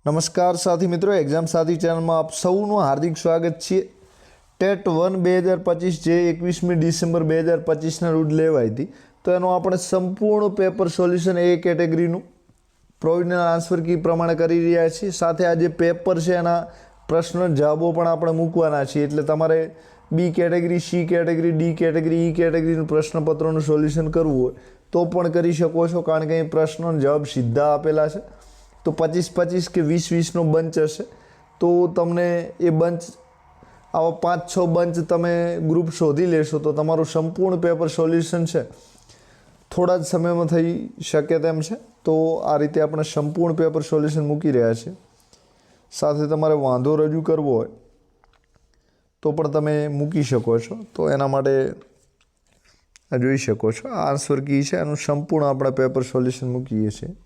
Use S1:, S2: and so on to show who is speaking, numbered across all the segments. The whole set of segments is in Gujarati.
S1: નમસ્કાર સાથી મિત્રો, એક્ઝામ સાથી ચેનલમાં આપ સૌનું હાર્દિક સ્વાગત છે। ટેટ 1 2025 જે 21મી ડિસેમ્બર 2025ના રોજ લેવાઈ હતી, તો એનો આપણે સંપૂર્ણ પેપર સોલ્યુશન એ કેટેગરીનું પ્રોવિઝનલ આન્સર કી પ્રમાણે કરી રહ્યા છીએ। સાથે આ જે પેપર છે એના પ્રશ્ન જવાબો પણ આપણે મૂકવાના છીએ, એટલે તમારે B category, C category, D category, E કેટેગરીનું પ્રશ્નપત્રોનું સોલ્યુશન કરવું હોય તો પણ કરી શકો છો, કારણ કે અહીં પ્રશ્નો જવાબ સીધા આપેલા છે। તો 25-25 કે 20-20નો બંચ હશે, તો તમને એ બંચ આવા 5-6 બંચ તમે ગ્રુપ શોધી લેશો તો તમારું સંપૂર્ણ પેપર સોલ્યુશન છે થોડા જ સમયમાં થઈ શકે તેમ છે। તો આ રીતે આપણે સંપૂર્ણ પેપર સોલ્યુશન મૂકી રહ્યા છીએ। સાથે તમારે વાંધો રજૂ કરવો હોય તો પણ તમે મૂકી શકો છો। તો એના માટે આ જોઈ શકો છો, આ આન્સર કી છે, એનું સંપૂર્ણ આપણે પેપર સોલ્યુશન મૂકીએ છીએ।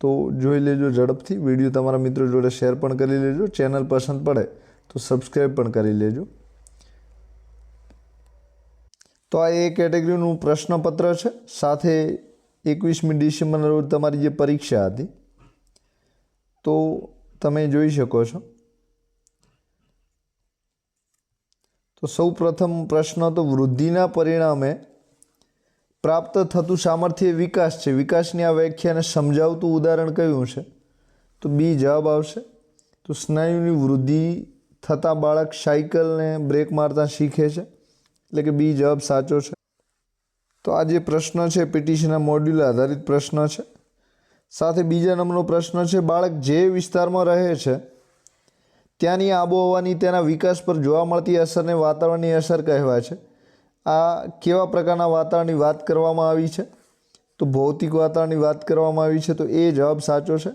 S1: તો જોઈ લેજો ઝડપથી, વિડીયો તમારા મિત્રો જોડે શેર પણ કરી લેજો, ચેનલ પસંદ પડે તો સબસ્ક્રાઈબ પણ કરી લેજો। તો આ એ કેટેગરીનું પ્રશ્નપત્ર છે, સાથે 21મી ડિસેમ્બરના રોજ તમારી જે પરીક્ષા હતી તો તમે જોઈ શકો છો। તો સૌ પ્રથમ પ્રશ્ન તો વૃદ્ધિના પરિણામે પ્રાપ્ત થતું સામર્થ્ય વિકાસ છે। વિકાસની આ વ્યાખ્યાને સમજાવતું ઉદાહરણ કયું છે? તો બી જવાબ આવશે। તો સ્નાયુની વૃદ્ધિ થતાં બાળક સાયકલને બ્રેક મારતા શીખે છે, એટલે કે બી જવાબ સાચો છે। તો આ જે પ્રશ્ન છે પીટીસીના મોડ્યુલ આધારિત પ્રશ્ન છે। સાથે બીજા નંબરનો પ્રશ્ન છે, બાળક જે વિસ્તારમાં રહે છે ત્યાંની આબોહવાની તેના વિકાસ પર જોવા મળતી અસરને વાતાવરણની અસર કહેવાય છે। આ કેવા પ્રકારના વાતાવરણની વાત કરવામાં આવી છે? તો ભૌતિક વાતાવરણની વાત કરવામાં આવી છે, તો એ જવાબ સાચો છે।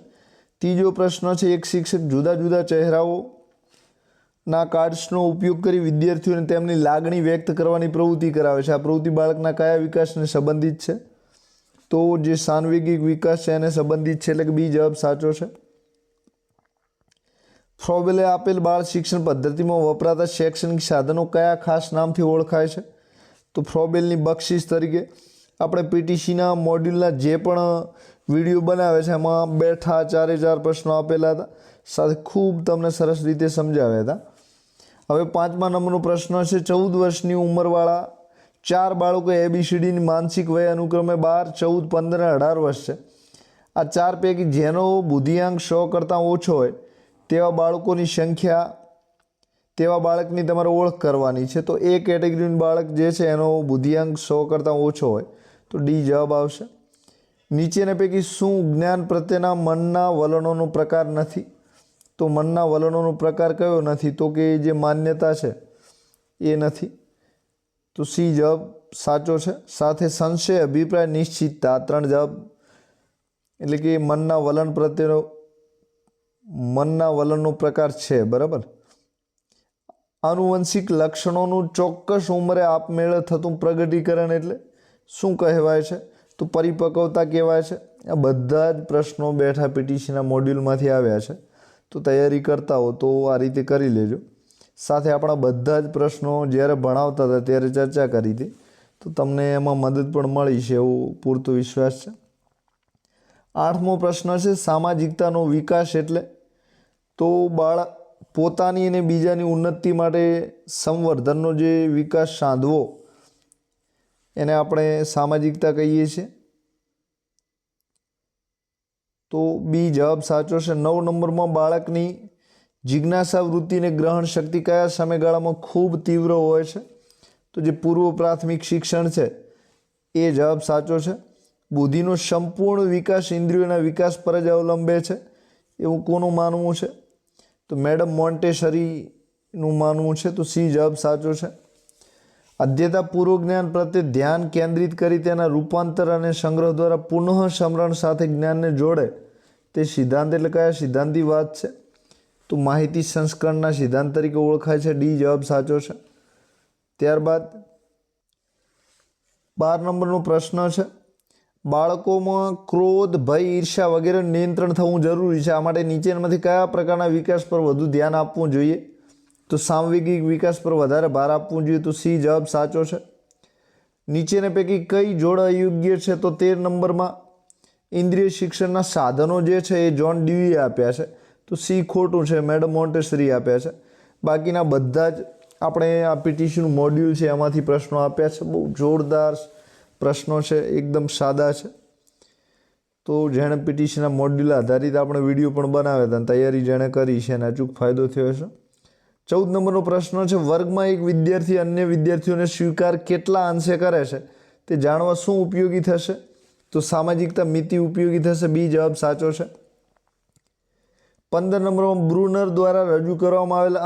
S1: ત્રીજો પ્રશ્ન છે, એક શિક્ષક જુદા જુદા ચહેરાઓના કાર્ડ્સનો ઉપયોગ કરી વિદ્યાર્થીઓને તેમની લાગણી વ્યક્ત કરવાની પ્રવૃત્તિ કરાવે છે। આ પ્રવૃત્તિ બાળકના કયા વિકાસને સંબંધિત છે? તો જે સાંવેગિક વિકાસ છે એને સંબંધિત છે, એટલે કે બી જવાબ સાચો છે। ફ્રોબેલે આપેલ બાળ શિક્ષણ પદ્ધતિમાં વપરાતા શૈક્ષણિક સાધનો કયા ખાસ નામથી ઓળખાય છે? તો ફ્રોબેલની બક્ષિસ તરીકે આપણે પીટીસીના મોડ્યુલના જે પણ વિડીયો બનાવે છે એમાં બેઠા 4 પ્રશ્નો આપેલા હતા, સાથે ખૂબ તમને સરસ રીતે સમજાવ્યા હતા। હવે 5મા નંબરનો પ્રશ્ન છે, 14 વર્ષની ઉંમરવાળા 4 બાળકો ABCDની માનસિક વય અનુક્રમે 12, 14, 15 અને 18 વર્ષ છે। આ 4 પૈકી જેનો બુદ્ધિઆંક 100 કરતાં ઓછો હોય તેવા બાળકોની સંખ્યા, તેવા બાળકની તમારે ઓળખ કરવાની છે। તો એ કેટેગરીનું બાળક જે છે એનો બુદ્ધિઆંક 100 કરતાં ઓછો હોય તો ડી જવાબ આવશે। નીચેના પૈકી શું જ્ઞાન પ્રત્યેના મનના વલણોનો પ્રકાર નથી? તો મનના વલણોનો પ્રકાર કયો નથી? તો કે જે માન્યતા છે એ નથી, તો સી જવાબ સાચો છે। સાથે સંશય, અભિપ્રાય, નિશ્ચિતતા, 3 જવાબ, એટલે કે મનના વલણ પ્રત્યેનો મનના વલણનો પ્રકાર છે, બરાબર। આનુવંશિક લક્ષણોનું ચોક્કસ ઉંમરે આપમેળે થતું પ્રગટીકરણ એટલે શું કહેવાય છે? તો પરિપક્વતા કહેવાય છે। આ બધા જ પ્રશ્નો બેઠા પીટીસીના મોડ્યુલમાંથી આવ્યા છે, તો તૈયારી કરતા હો તો આ રીતે કરી લેજો। સાથે આપણા બધા જ પ્રશ્નો જ્યારે ભણાવતા હતા ત્યારે ચર્ચા કરી હતી, તો તમને એમાં મદદ પણ મળી છે એવું પૂરતો વિશ્વાસ છે। 8મો પ્રશ્ન છે, સામાજિકતાનો વિકાસ એટલે? તો બાળક પોતાની અને બીજાની ઉન્નતિ માટે સંવર્ધનનો જે વિકાસ સાધવો એને આપણે સામાજિકતા કહીએ છીએ, તો બી જવાબ સાચો છે। 9 નંબરમાં બાળકની જિજ્ઞાસા વૃત્તિને ગ્રહણ શક્તિ કયા સમયગાળામાં ખૂબ તીવ્ર હોય છે? તો જે પૂર્વ પ્રાથમિક શિક્ષણ છે એ જવાબ સાચો છે। બુદ્ધિનો સંપૂર્ણ વિકાસ ઇન્દ્રિયોના વિકાસ પર જ અવલંબે છે એવું કોનું માનવું છે? તો મેડમ મોન્ટેસરીનું માનવું છે, તો સી જવાબ સાચો છે। અધ્યતા પૂર્વ જ્ઞાન પ્રત્યે ધ્યાન કેન્દ્રિત કરી તેના રૂપાંતર અને સંગ્રહ દ્વારા પુનઃ સ્મરણ સાથે જ્ઞાનને જોડે તે સિદ્ધાંત એટલે કયા સિદ્ધાંતની વાત છે? તો માહિતી સંસ્કરણના સિદ્ધાંત તરીકે ઓળખાય છે, ડી જવાબ સાચો છે। ત્યારબાદ 12 નંબરનો પ્રશ્ન છે, બાળકોમાં ક્રોધ, ભય, ઈર્ષ્યા વગેરે નિયંત્રણ થવું જરૂરી છે। આ માટે નીચેનામાંથી કયા પ્રકારના વિકાસ પર વધુ ધ્યાન આપવું જોઈએ? તો સાંવેગિક વિકાસ પર વધારે ભાર આપવું જોઈએ, તો સી જવાબ સાચો છે। નીચેના પૈકી કઈ જોડ અયોગ્ય છે? તો 13 નંબરમાં ઇન્દ્રિય શિક્ષણના સાધનો જે છે એ જ્હોન ડ્યુઈએ આપ્યા છે, તો તો સી ખોટું છે, મેડમ મોન્ટેસરી આપ્યા છે. બાકીના બધા જ આપણે આ પીટીસીનું મોડ્યુલ છે એમાંથી પ્રશ્નો આપ્યા છે. બહુ જોરદાર પ્રશ્નો છે, એકદમ સાદા છે. તો જેણે પીટીસીના મોડ્યુલ આધારિત આપણે વિડીયો પણ બનાવ્યા હતા, તૈયારી જેણે કરી છે એને અચૂક ફાયદો થયો છે. 14 નંબરનો પ્રશ્ન છે, વર્ગમાં એક વિદ્યાર્થી અન્ય વિદ્યાર્થીઓને સ્વીકાર કેટલા અંશે કરે છે તે જાણવા શું ઉપયોગી થશે? તો સામાજિકતા મિતિ ઉપયોગી થશે. બી જવાબ સાચો છે. 15 નંબરમાં બ્રુનર દ્વારા રજૂ કરવામાં આવેલ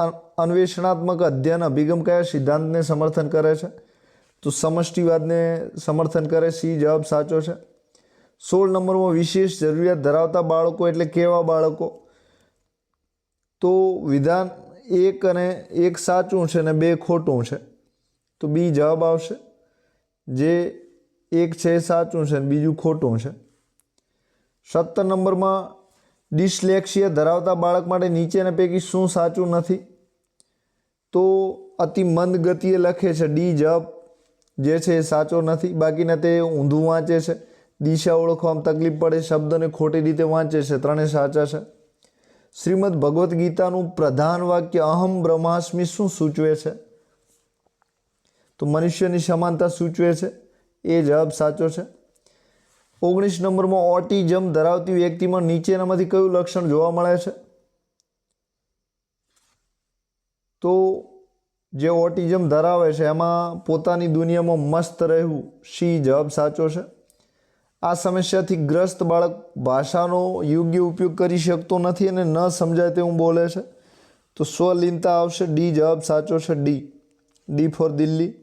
S1: અન્વેષણાત્મક અધ્યયન અભિગમ કયા સિદ્ધાંતને સમર્થન કરે છે? તો સમષ્ટિવાદને સમર્થન કરે. સી જવાબ સાચો છે. 16 નંબરમાં વિશેષ જરૂરિયાત ધરાવતા બાળકો એટલે કેવા બાળકો? તો વિધાન 1 અને 1 સાચું છે અને 2 ખોટું છે. તો બી જવાબ આવશે. જે 1 છે એ સાચું છે અને બીજું ખોટું છે. 17 નંબરમાં ડિસ્લેક્સિયા ધરાવતા બાળક માટે નીચેના પૈકી શું સાચું નથી? તો અતિ મંદ ગતિએ લખે છે. ડી જવાબ જે છે એ સાચો નથી. બાકીના તે ઊંધું વાંચે છે, દિશા ઓળખવામાં તકલીફ પડે, શબ્દને ખોટી રીતે વાંચે છે. ત્રણેય સાચા છે. શ્રીમદ ભગવદ્ ગીતાનું પ્રધાન વાક્ય અહમ બ્રહ્માસ્મિ શું સૂચવે છે? તો મનુષ્યની સમાનતા સૂચવે છે. એ જવાબ સાચો છે. 19 નંબરમાં ઓટિઝમ ધરાવતી વ્યક્તિમાં નીચેનામાંથી કયું લક્ષણ જોવા મળે છે? તો જે ઓટિઝમ ધરાવે છે એમાં પોતાની દુનિયામાં મસ્ત રહેવું. સી જવાબ સાચો છે. આ સમસ્યાથી ગ્રસ્ત બાળક ભાષાનો યોગ્ય ઉપયોગ કરી શકતો નથી અને ન સમજાય તેવું બોલે છે. તો સ્વલીનતા આવશે. ડી જવાબ સાચો છે. D four Delhi.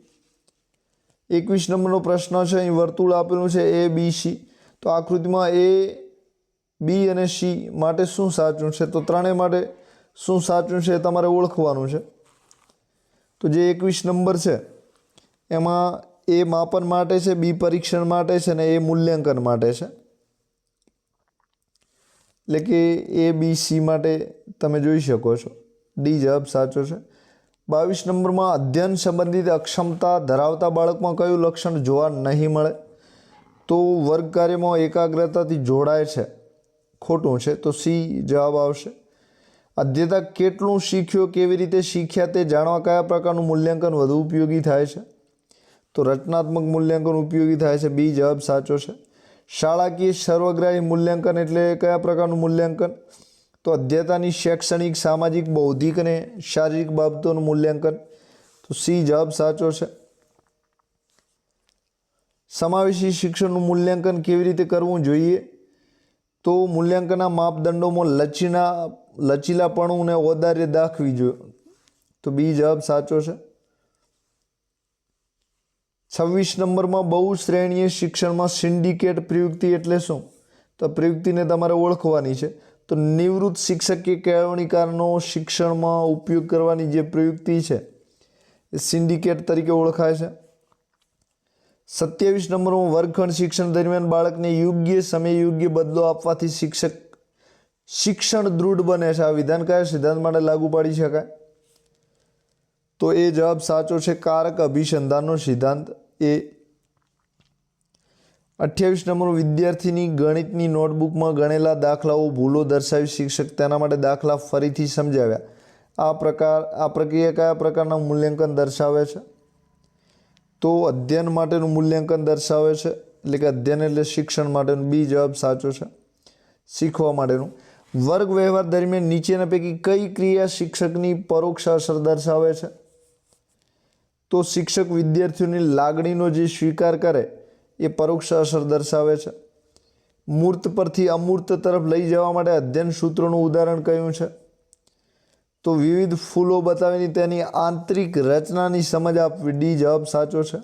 S1: 21 નંબરનો પ્રશ્ન છે. અહીં વર્તુળ આપેલું છે એ બી સી. તો આકૃતિમાં એ બી અને સી માટે શું સાચું છે? તો ત્રણેય માટે શું સાચું છે એ તમારે ઓળખવાનું છે. તો જે 21 નંબર છે એમાં એ માપન માટે છે, બી પરીક્ષણ માટે છે અને એ મૂલ્યાંકન માટે છે. એટલે કે એ બી સી માટે તમે જોઈ શકો છો. ડી જવાબ સાચો છે. 22 નંબરમાં અધ્યયન સંબંધિત અક્ષમતા ધરાવતા બાળકમાં કયું લક્ષણ જોવા નહીં મળે? તો વર્ગ કાર્યમાં એકાગ્રતાથી જોડાય છે. ખોટું છે. તો સી જવાબ આવશે. અધ્યતા કેટલું શીખ્યો, કેવી રીતે શીખ્યા તે જાણવા કયા પ્રકારનું મૂલ્યાંકન વધુ ઉપયોગી થાય છે? તો રચનાત્મક મૂલ્યાંકન ઉપયોગી થાય છે. બી જવાબ સાચો છે. શાળાકીય સર્વગ્રાહી મૂલ્યાંકન એટલે કયા પ્રકારનું મૂલ્યાંકન? તો અધ્યતાની શૈક્ષણિક, સામાજિક, બૌદ્ધિક અને શારીરિક બાબતોનું મૂલ્યાંકન. તો સી જવાબ સાચો છે. સમાવેશી શિક્ષણનું મૂલ્યાંકન કેવી રીતે કરવું જોઈએ? તો મૂલ્યાંકનના માપદંડોમાં લચીલાપણું અને ઔદાર્ય દાખવી જોઈએ. તો બી જવાબ સાચો છે. 26 નંબરમાં બહુશ્રેણીય શિક્ષણમાં સિન્ડિકેટ પ્રયુક્તિ એટલે શું? તો પ્રયુક્તિને તમારે ઓળખવાની છે. તો નિવૃત્ત શિક્ષકે કેળવણીકારનો શિક્ષણમાં ઉપયોગ કરવાની જે પ્રયુક્તિ છે એ સિન્ડિકેટ તરીકે ઓળખાય છે. 27 નંબરમાં વર્ગખંડ શિક્ષણ દરમિયાન બાળકને યોગ્ય સમયે યોગ્ય બદલો આપવાથી શિક્ષણ દૃઢ બને છે. આ વિધાન કયા સિદ્ધાંત માટે લાગુ પાડી શકાય? તો એ જવાબ સાચો છે. કારક અભિસંધાનનો સિદ્ધાંત. એ 28 નંબર વિદ્યાર્થીની ગણિતની નોટબુકમાં ગણેલા દાખલાઓ ભૂલો દર્શાવી શિક્ષક તેના માટે દાખલા ફરીથી સમજાવ્યા. આ પ્રક્રિયા કયા પ્રકારના મૂલ્યાંકન દર્શાવે છે? તો અધ્યયન માટેનું મૂલ્યાંકન દર્શાવે છે. એટલે કે અધ્યયન એટલે શિક્ષણ માટેનું. બી જવાબ સાચો છે. શીખવા માટેનું. વર્ગ વ્યવહાર દરમિયાન નીચેના પૈકી કઈ ક્રિયા શિક્ષકની પરોક્ષ અસર દર્શાવે છે? તો શિક્ષક વિદ્યાર્થીઓની લાગણીનો જે સ્વીકાર કરે એ પરોક્ષ અસર દર્શાવે છે. મૂર્ત પરથી અમૂર્ત તરફ લઈ જવા માટે અધ્યયન સૂત્રોનું ઉદાહરણ કયું છે? તો વિવિધ ફૂલો બતાવીને તેની આંતરિક રચનાની સમજ આપવી. ડી જવાબ સાચો છે.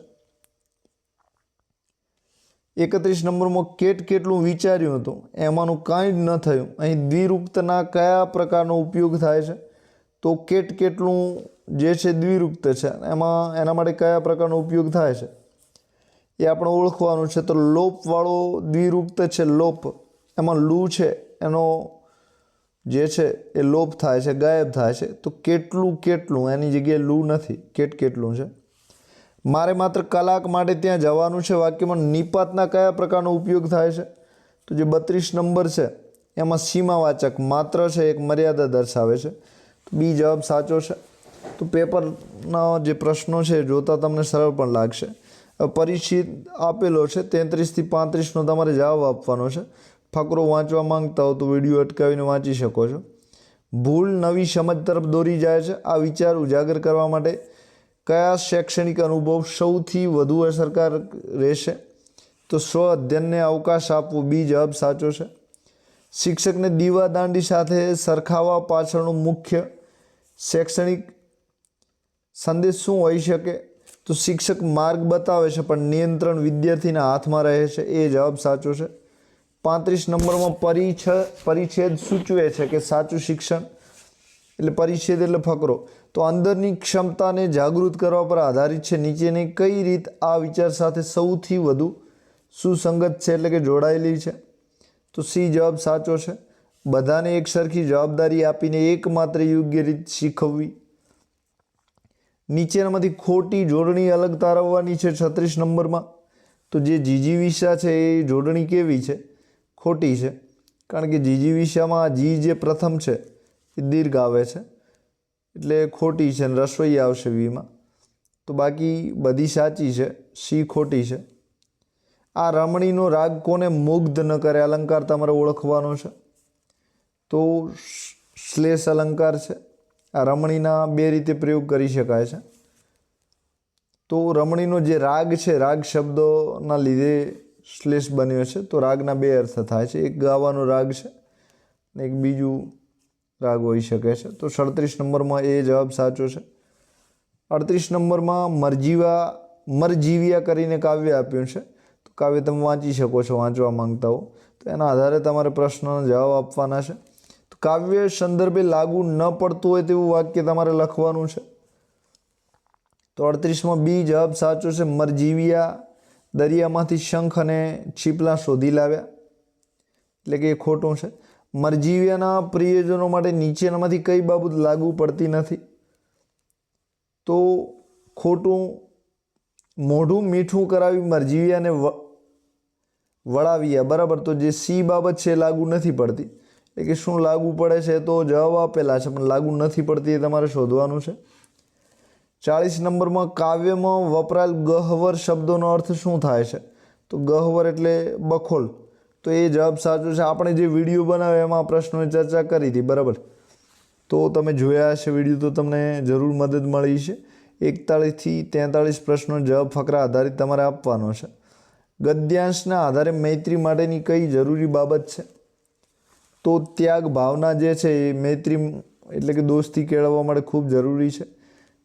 S1: 31 નંબરમાં કેટલું વિચાર્યું હતું એમાંનું કાંઈ જ ન થયું. અહીં દ્વિરુક્તના કયા પ્રકારનો ઉપયોગ થાય છે? તો કેટલું જે છે દ્વિરુક્ત છે, એના માટે કયા પ્રકારનો ઉપયોગ થાય છે એ આપણે ઓળખવાનું છે. તો લોપવાળો દ્વિરુક્ત છે લોપ, એમાં લૂ છે એનો જે છે એ લોપ થાય છે, ગાયબ થાય છે. તો કેટલું એની જગ્યાએ લૂ નથી, કેટલું છે. મારે માત્ર કલાક માટે ત્યાં જવાનું છે વાક્યમાં નિપાતના કયા પ્રકારનો ઉપયોગ થાય છે? તો જે 32 નંબર છે એમાં સીમાવાચક માત્ર છે, એક મર્યાદા દર્શાવે છે. તો બી જવાબ સાચો છે. તો પેપરના જે પ્રશ્નો છે જોતા તમને સરળ પણ લાગશે. પરિચિત આપેલો છે 33 થી 35નો તમારે જવાબ આપવાનો છે. ફકરો વાંચવા માંગતા હો તો વિડીયો અટકાવીને વાંચી શકો છો. ભૂલ નવી સમજ તરફ દોરી જાય છે. આ વિચાર ઉજાગર કરવા માટે કયા શૈક્ષણિક અનુભવ સૌથી વધુ અસરકારક રહેશે? તો સ્વ અધ્યયનને અવકાશ આપવો, બી જવાબ સાચો છે. શિક્ષકને દીવાદાંડી સાથે સરખાવવા પાછળનો મુખ્ય શૈક્ષણિક સંદેશ શું હોઈ શકે? તો શિક્ષક માર્ગ બતાવે છે પણ નિયંત્રણ વિદ્યાર્થીના હાથમાં રહે છે, એ જવાબ સાચો છે. 35 નંબરમાં પરિચ્છેદ સૂચવે છે કે સાચું શિક્ષણ એટલે પરિચ્છેદ એટલે ફકરો તો અંદરની ક્ષમતાને જાગૃત કરવા પર આધારિત છે. નીચેની કઈ રીત આ વિચાર સાથે સૌથી વધુ સુસંગત છે એટલે કે જોડાયેલી છે? તો સી જવાબ સાચો છે. બધાને એક સરખી જવાબદારી આપીને એકમાત્ર યોગ્ય રીત શીખવવી. નીચેનામાંથી ખોટી જોડણી અલગ તારવવાની છે 36 નંબરમાં. તો જે જીજીવિષા છે એ જોડણી કેવી છે? ખોટી છે, કારણ કે જીજીવિષામાં જી જે પ્રથમ છે એ દીર્ઘ આવે છે એટલે ખોટી છે, અને રસોઈ આવશે વીમાં. તો બાકી બધી સાચી છે, સી ખોટી છે. આ રમણીનો રાગ કોને મુગ્ધ ન કરે? અલંકાર તમારે ઓળખવાનો છે. તો શ્લેષ અલંકાર છે. આ રમણીના બે રીતે પ્રયોગ કરી શકાય છે. તો રમણીનો જે રાગ છે, રાગ શબ્દોના લીધે શ્લેષ બન્યો છે. તો રાગના બે અર્થ થાય છે, એક ગાવાનો રાગ છે ને એક બીજું રાગ હોઈ શકે છે. તો 37 નંબરમાં એ જવાબ સાચો છે. 38 નંબરમાં મરજીવિયા કરીને કાવ્ય આપ્યું છે. તો કાવ્ય તમે વાંચી શકો છો વાંચવા માંગતા હો તો. એના આધારે તમારે પ્રશ્નનો જવાબ આપવાના છે. તો કાવ્ય સંદર્ભે લાગુ ન પડતું હોય તેવું વાક્ય તમારે લખવાનું છે. તો 38માં બી જવાબ સાચો છે. મરજીવિયા દરિયામાંથી શંખ અને છીપલા શોધી લાવ્યા, એટલે કે એ ખોટું છે. મરજીવિયાના પ્રિયજનો માટે નીચેનામાંથી કઈ બાબત લાગુ પડતી નથી? તો ખોટું. મોઢું મીઠું કરાવી મરજીવિયાને વળાવ્યા, બરાબર. તો જે સી બાબત છે એ લાગુ નથી પડતી, એટલે કે શું લાગુ પડે છે? તો જવાબ આપેલા છે પણ લાગુ નથી પડતી એ તમારે શોધવાનું છે. 40 નંબરમાં કાવ્યમાં વપરાયેલ ગહ્વર શબ્દોનો અર્થ શું થાય છે? તો ગહ્વર એટલે બખોલ. તો એ જવાબ સાચો છે. આપણે જે વિડીયો બનાવ્યો એમાં પ્રશ્નોની ચર્ચા કરી હતી, બરાબર. તો તમે જોયા હશે વિડીયો તો તમને જરૂર મદદ મળી છે. 41 થી 43 પ્રશ્નો જવાબ ફકરા આધારિત તમારે આપવાનો છે. ગદ્યાંશના આધારે મૈત્રી માટેની કઈ જરૂરી બાબત છે? તો ત્યાગ ભાવના જે છે એ મૈત્રી એટલે કે દોસ્તી કેળવવા માટે ખૂબ જરૂરી છે.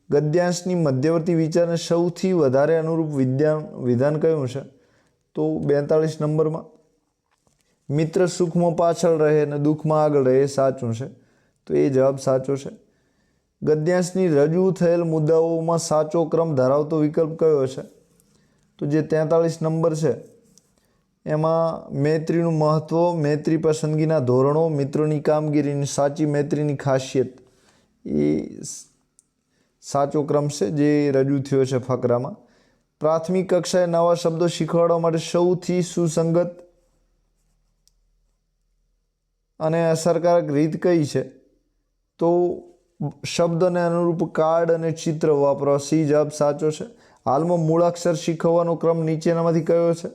S1: ગદ્યાંશની મધ્યવર્તી વિચારને સૌથી વધારે અનુરૂપ વિધાન કયું છે? તો 42 નંબરમાં મિત્ર સુખમાં પાછળ રહે અને દુઃખમાં આગળ રહે, એ સાચું છે. તો એ જવાબ સાચો છે. ગદ્યાંશની રજૂ થયેલ મુદ્દાઓમાં સાચો ક્રમ ધરાવતો વિકલ્પ કયો છે? તો જે 43 નંબર છે એમાં મૈત્રીનું મહત્ત્વ, મૈત્રી પસંદગીના ધોરણો, મિત્રોની કામગીરીની સાચી મૈત્રીની ખાસિયત, એ સાચો ક્રમ છે જે રજૂ થયો છે ફકરામાં. પ્રાથમિક કક્ષાએ નવા શબ્દો શીખવાડવા માટે સૌથી સુસંગત અને અસરકારક રીત કઈ છે? તો શબ્દને અનુરૂપ કાર્ડ અને ચિત્ર વાપરવા, સી જવાબ સાચો છે. હાલમાં મૂળાક્ષર શીખવવાનો ક્રમ નીચેનામાંથી કયો છે?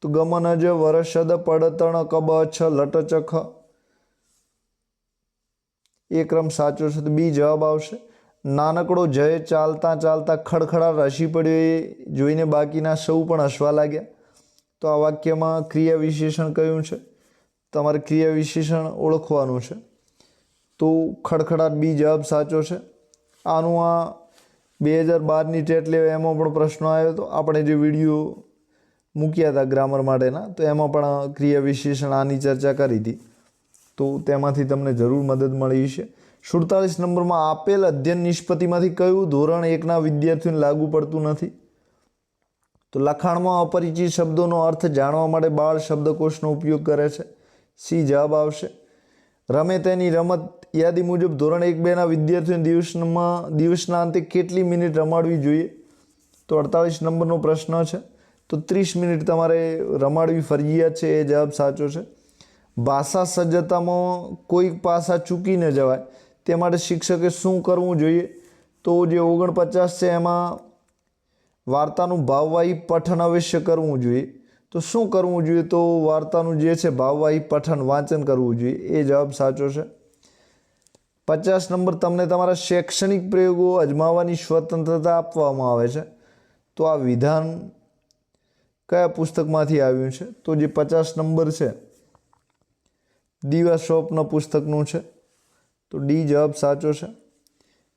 S1: તો ગમનજ, વરસદ, પડતણ, કબ, છ, લટ, ચ, ખ, એ ક્રમ સાચો છે. તો બી જવાબ આવશે. નાનકડો જય ચાલતા ચાલતા ખડખડાટ હસી પડ્યો એ જોઈને બાકીના સૌ પણ હસવા લાગ્યા. તો આ વાક્યમાં ક્રિયા વિશેષણ કયું છે? તમારે ક્રિયા વિશેષણ ઓળખવાનું છે. તો ખડખડાટ બી જવાબ સાચો છે. આનું આ 2012ની ટેટ લેવાય એમાં પણ પ્રશ્નો આવ્યો હતો. આપણે જે વિડીયો મૂક્યા હતા ગ્રામર માટેના, તો એમાં પણ ક્રિયા વિશેષણ આની ચર્ચા કરી હતી. તો તેમાંથી તમને જરૂર મદદ મળી છે. 47 નંબરમાં આપેલ અધ્યયન નિષ્પત્તિમાંથી કયું ધોરણ એકના વિદ્યાર્થીઓને લાગુ પડતું નથી? તો લખાણમાં અપરિચિત શબ્દોનો અર્થ જાણવા માટે બાળ શબ્દકોશનો ઉપયોગ કરે છે, સી જવાબ આવશે. રમે તેની રમત યાદી મુજબ ધોરણ 1-2ના વિદ્યાર્થીઓને દિવસના અંતે કેટલી મિનિટ રમાડવી જોઈએ? તો 48 નંબરનો પ્રશ્ન છે. તો 30 મિનિટ તમારે રમાડવી ફરજિયાત છે, એ જવાબ સાચો છે. ભાષા સજ્જતામાં કોઈક પાસા ચૂકી ન જવાય તે માટે શિક્ષકે શું કરવું જોઈએ? તો જે 49 છે એમાં વાર્તાનું ભાવવાહી પઠન અવશ્ય કરવું જોઈએ. તો શું કરવું જોઈએ? તો વાર્તાનું જે છે ભાવવાહી પઠન વાંચન કરવું જોઈએ. એ જવાબ સાચો છે. 50 નંબર, તમને તમારા શૈક્ષણિક પ્રયોગો અજમાવવાની સ્વતંત્રતા આપવામાં આવે છે. તો આ વિધાન કયા પુસ્તકમાંથી આવ્યું છે? તો જે 50 નંબર છે દીવા સ્વપ્ન પુસ્તકનું છે. તો ડી જવાબ સાચો છે.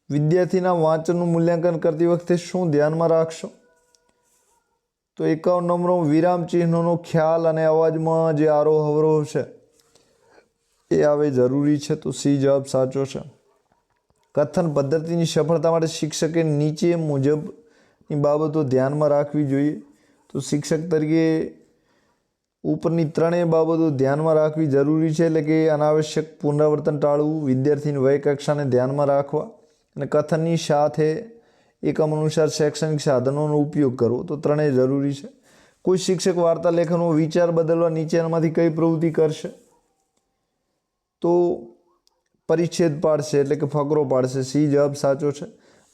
S1: વિદ્યાર્થીના વાંચનનું મૂલ્યાંકન કરતી વખતે શું ધ્યાનમાં રાખશો? તો 51 નંબરનો વિરામ ચિહ્નોનો ખ્યાલ અને અવાજમાં જે આરોહ અવરોહ છે એ આવે જરૂરી છે. તો સી જવાબ સાચો છે. કથન પદ્ધતિની સફળતા માટે શિક્ષકે નીચે મુજબની બાબતો ધ્યાનમાં રાખવી જોઈએ. તો શિક્ષક તરીકે ઉપરની ત્રણેય બાબતો ધ્યાનમાં રાખવી જરૂરી છે. એટલે કે અનાવશ્યક પુનરાવર્તન ટાળવું, વિદ્યાર્થીની વય કક્ષાને ધ્યાનમાં રાખવા અને કથનની સાથે એકમ અનુસાર શૈક્ષણિક સાધનોનો ઉપયોગ કરવો. તો ત્રણેય જરૂરી છે. કોઈ શિક્ષક વાર્તા લેખનનો વિચાર બદલવા નીચેનામાંથી કઈ પ્રવૃત્તિ કરશે? તો પરિચ્છેદ પાડશે, એટલે કે ફકરો પાડશે. સી જવાબ સાચો છે.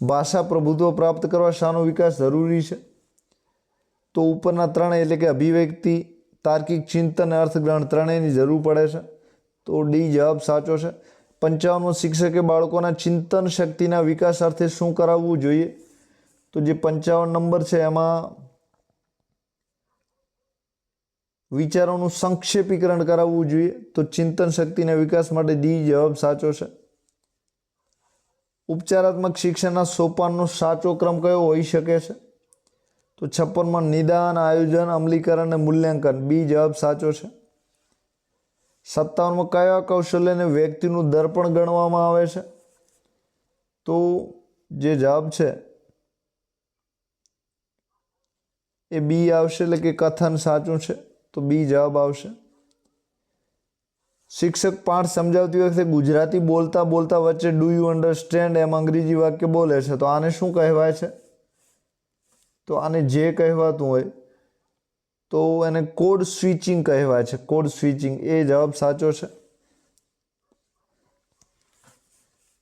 S1: ભાષા પ્રભુત્વ પ્રાપ્ત કરવા શાનો વિકાસ જરૂરી છે? તો ઉપરના ત્રણેય, એટલે કે અભિવ્યક્તિ, તાર્કિક ચિંતન, અર્થગ્રહણ ત્રણેયની જરૂર પડે છે. તો ડી જવાબ સાચો છે. 55મો, શિક્ષકે બાળકોના ચિંતન શક્તિના વિકાસ અર્થે શું કરાવવું જોઈએ? તો જે 55 નંબર છે એમાં વિચારોનું સંક્ષેપીકરણ કરાવવું જોઈએ. તો ચિંતન શક્તિના વિકાસ માટે ડી જવાબ સાચો છે. ઉપચારાત્મક શિક્ષણના સોપાનનો સાચો ક્રમ કયો હોઈ શકે છે? તો 56માં નિદાન, આયોજન, અમલીકરણ અને મૂલ્યાંકન. બી જવાબ સાચો છે. 57માં કયા કૌશલ્યને વ્યક્તિનું દર્પણ ગણવામાં આવે છે? તો જે જવાબ છે એ બી આવશે, એટલે કે કથન સાચું છે. તો બી જવાબ આવશે. શિક્ષક પાઠ સમજાવતી વખતે ગુજરાતી બોલતા બોલતા વચ્ચે ડુ યુ અન્ડરસ્ટેન્ડ એમ અંગ્રેજી વાક્ય બોલે છે. તો આને શું કહેવાય છે? તો આને જે કહેવાતું હોય તો એને કોડ સ્વિચિંગ કહેવાય છે. Code switching. એ જવાબ સાચો છે.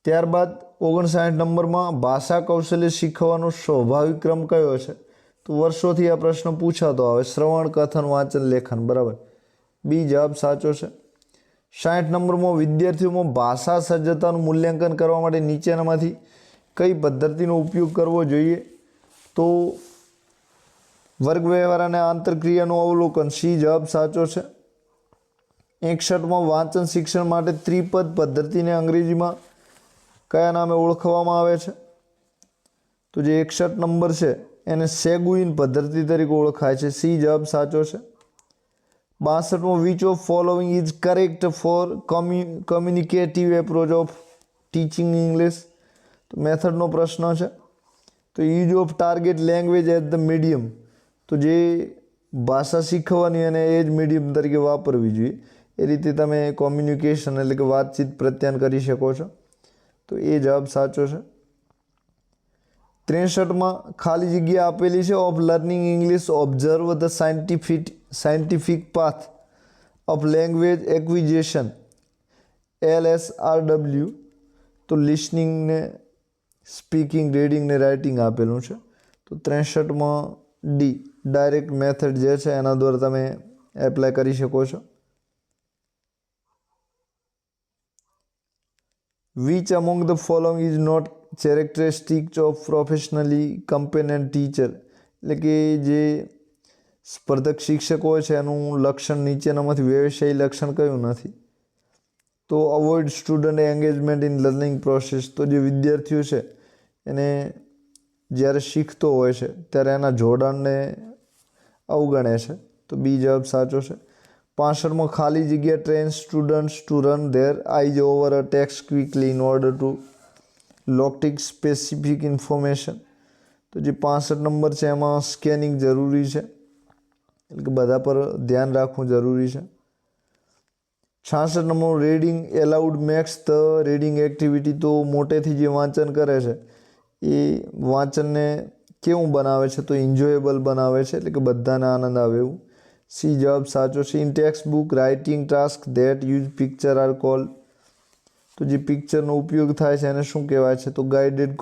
S1: ત્યારબાદ 59 નંબરમાં ભાષા કૌશલ્ય શીખવાનો સ્વાભાવિક ક્રમ કયો છે? તો વર્ષોથી આ પ્રશ્ન પૂછાતો આવે. શ્રવણ, કથન, વાંચન, લેખન. બરાબર. બી જવાબ સાચો છે. 60 નંબરમાં વિદ્યાર્થીઓમાં ભાષા સજ્જતાનું મૂલ્યાંકન કરવા માટે નીચેનામાંથી કઈ પદ્ધતિનો ઉપયોગ કરવો જોઈએ? તો વર્ગ વ્યવહાર અને આંતરક્રિયાનું અવલોકન. સી જવાબ સાચો છે. 61માં વાંચન શિક્ષણ માટે ત્રિપદ પદ્ધતિને અંગ્રેજીમાં કયા નામે ઓળખવામાં આવે છે? તો જે 61 નંબર છે એને સેગુઇન પદ્ધતિ તરીકે ઓળખાય છે. સી જવાબ સાચો છે. 62માં which of following is correct for communicative approach of teaching English? તો મેથડનો પ્રશ્ન છે. તો use of target language as the medium. તો જે ભાષા શીખવાની અને એ જ મીડિયમ તરીકે વાપરવી જોઈએ. એ રીતે તમે કોમ્યુનિકેશન, એટલે કે વાતચીત પ્રત્યાયન કરી શકો છો. તો એ જવાબ સાચો છે. 63માં ખાલી જગ્યા આપેલી છે. Of learning English observe the scientific path of language acquisition, LSRW. તો લિસનિંગ ને સ્પીકિંગ, રીડિંગ ને રાઇટિંગ આપેલું છે. તો 63માં ડી ડાયરેક્ટ મેથડ જે છે એના દ્વારા તમે એપ્લાય કરી શકો છો. Which among the following is not characteristic of professionally competent teacher? એટલે કે જે સ્પર્ધક શિક્ષક હોય છે એનું લક્ષણ નીચેનામાંથી વ્યવસાયી લક્ષણ કયું નથી? તો avoid student engagement in learning process. તો જે વિદ્યાર્થીઓ છે એને જ્યારે શીખતો હોય છે ત્યારે એના જોડાણને અવગણે છે. તો બી જવાબ સાચો છે. 65માં ખાલી જગ્યા train students to run their eyes over a text quickly in order to locate specific information. તો જે 65 નંબર છે એમાં સ્કેનિંગ જરૂરી છે, એટલે કે બધા પર ધ્યાન રાખવું જરૂરી છે. 66 number reading allowed max the reading activity. તો મોટેથી જે વાંચન કરે છે એ વાંચનને કેવું બનાવે છે? તો એન્જોયેબલ બનાવે છે, એટલે કે બધાને આનંદ આવે એવું. સી જવાબ સાચો છે. In textbook writing task that use picture are called. તો જે પિક્ચરનો ઉપયોગ થાય છે એને શું કહેવાય છે? તો ગાઇડેડ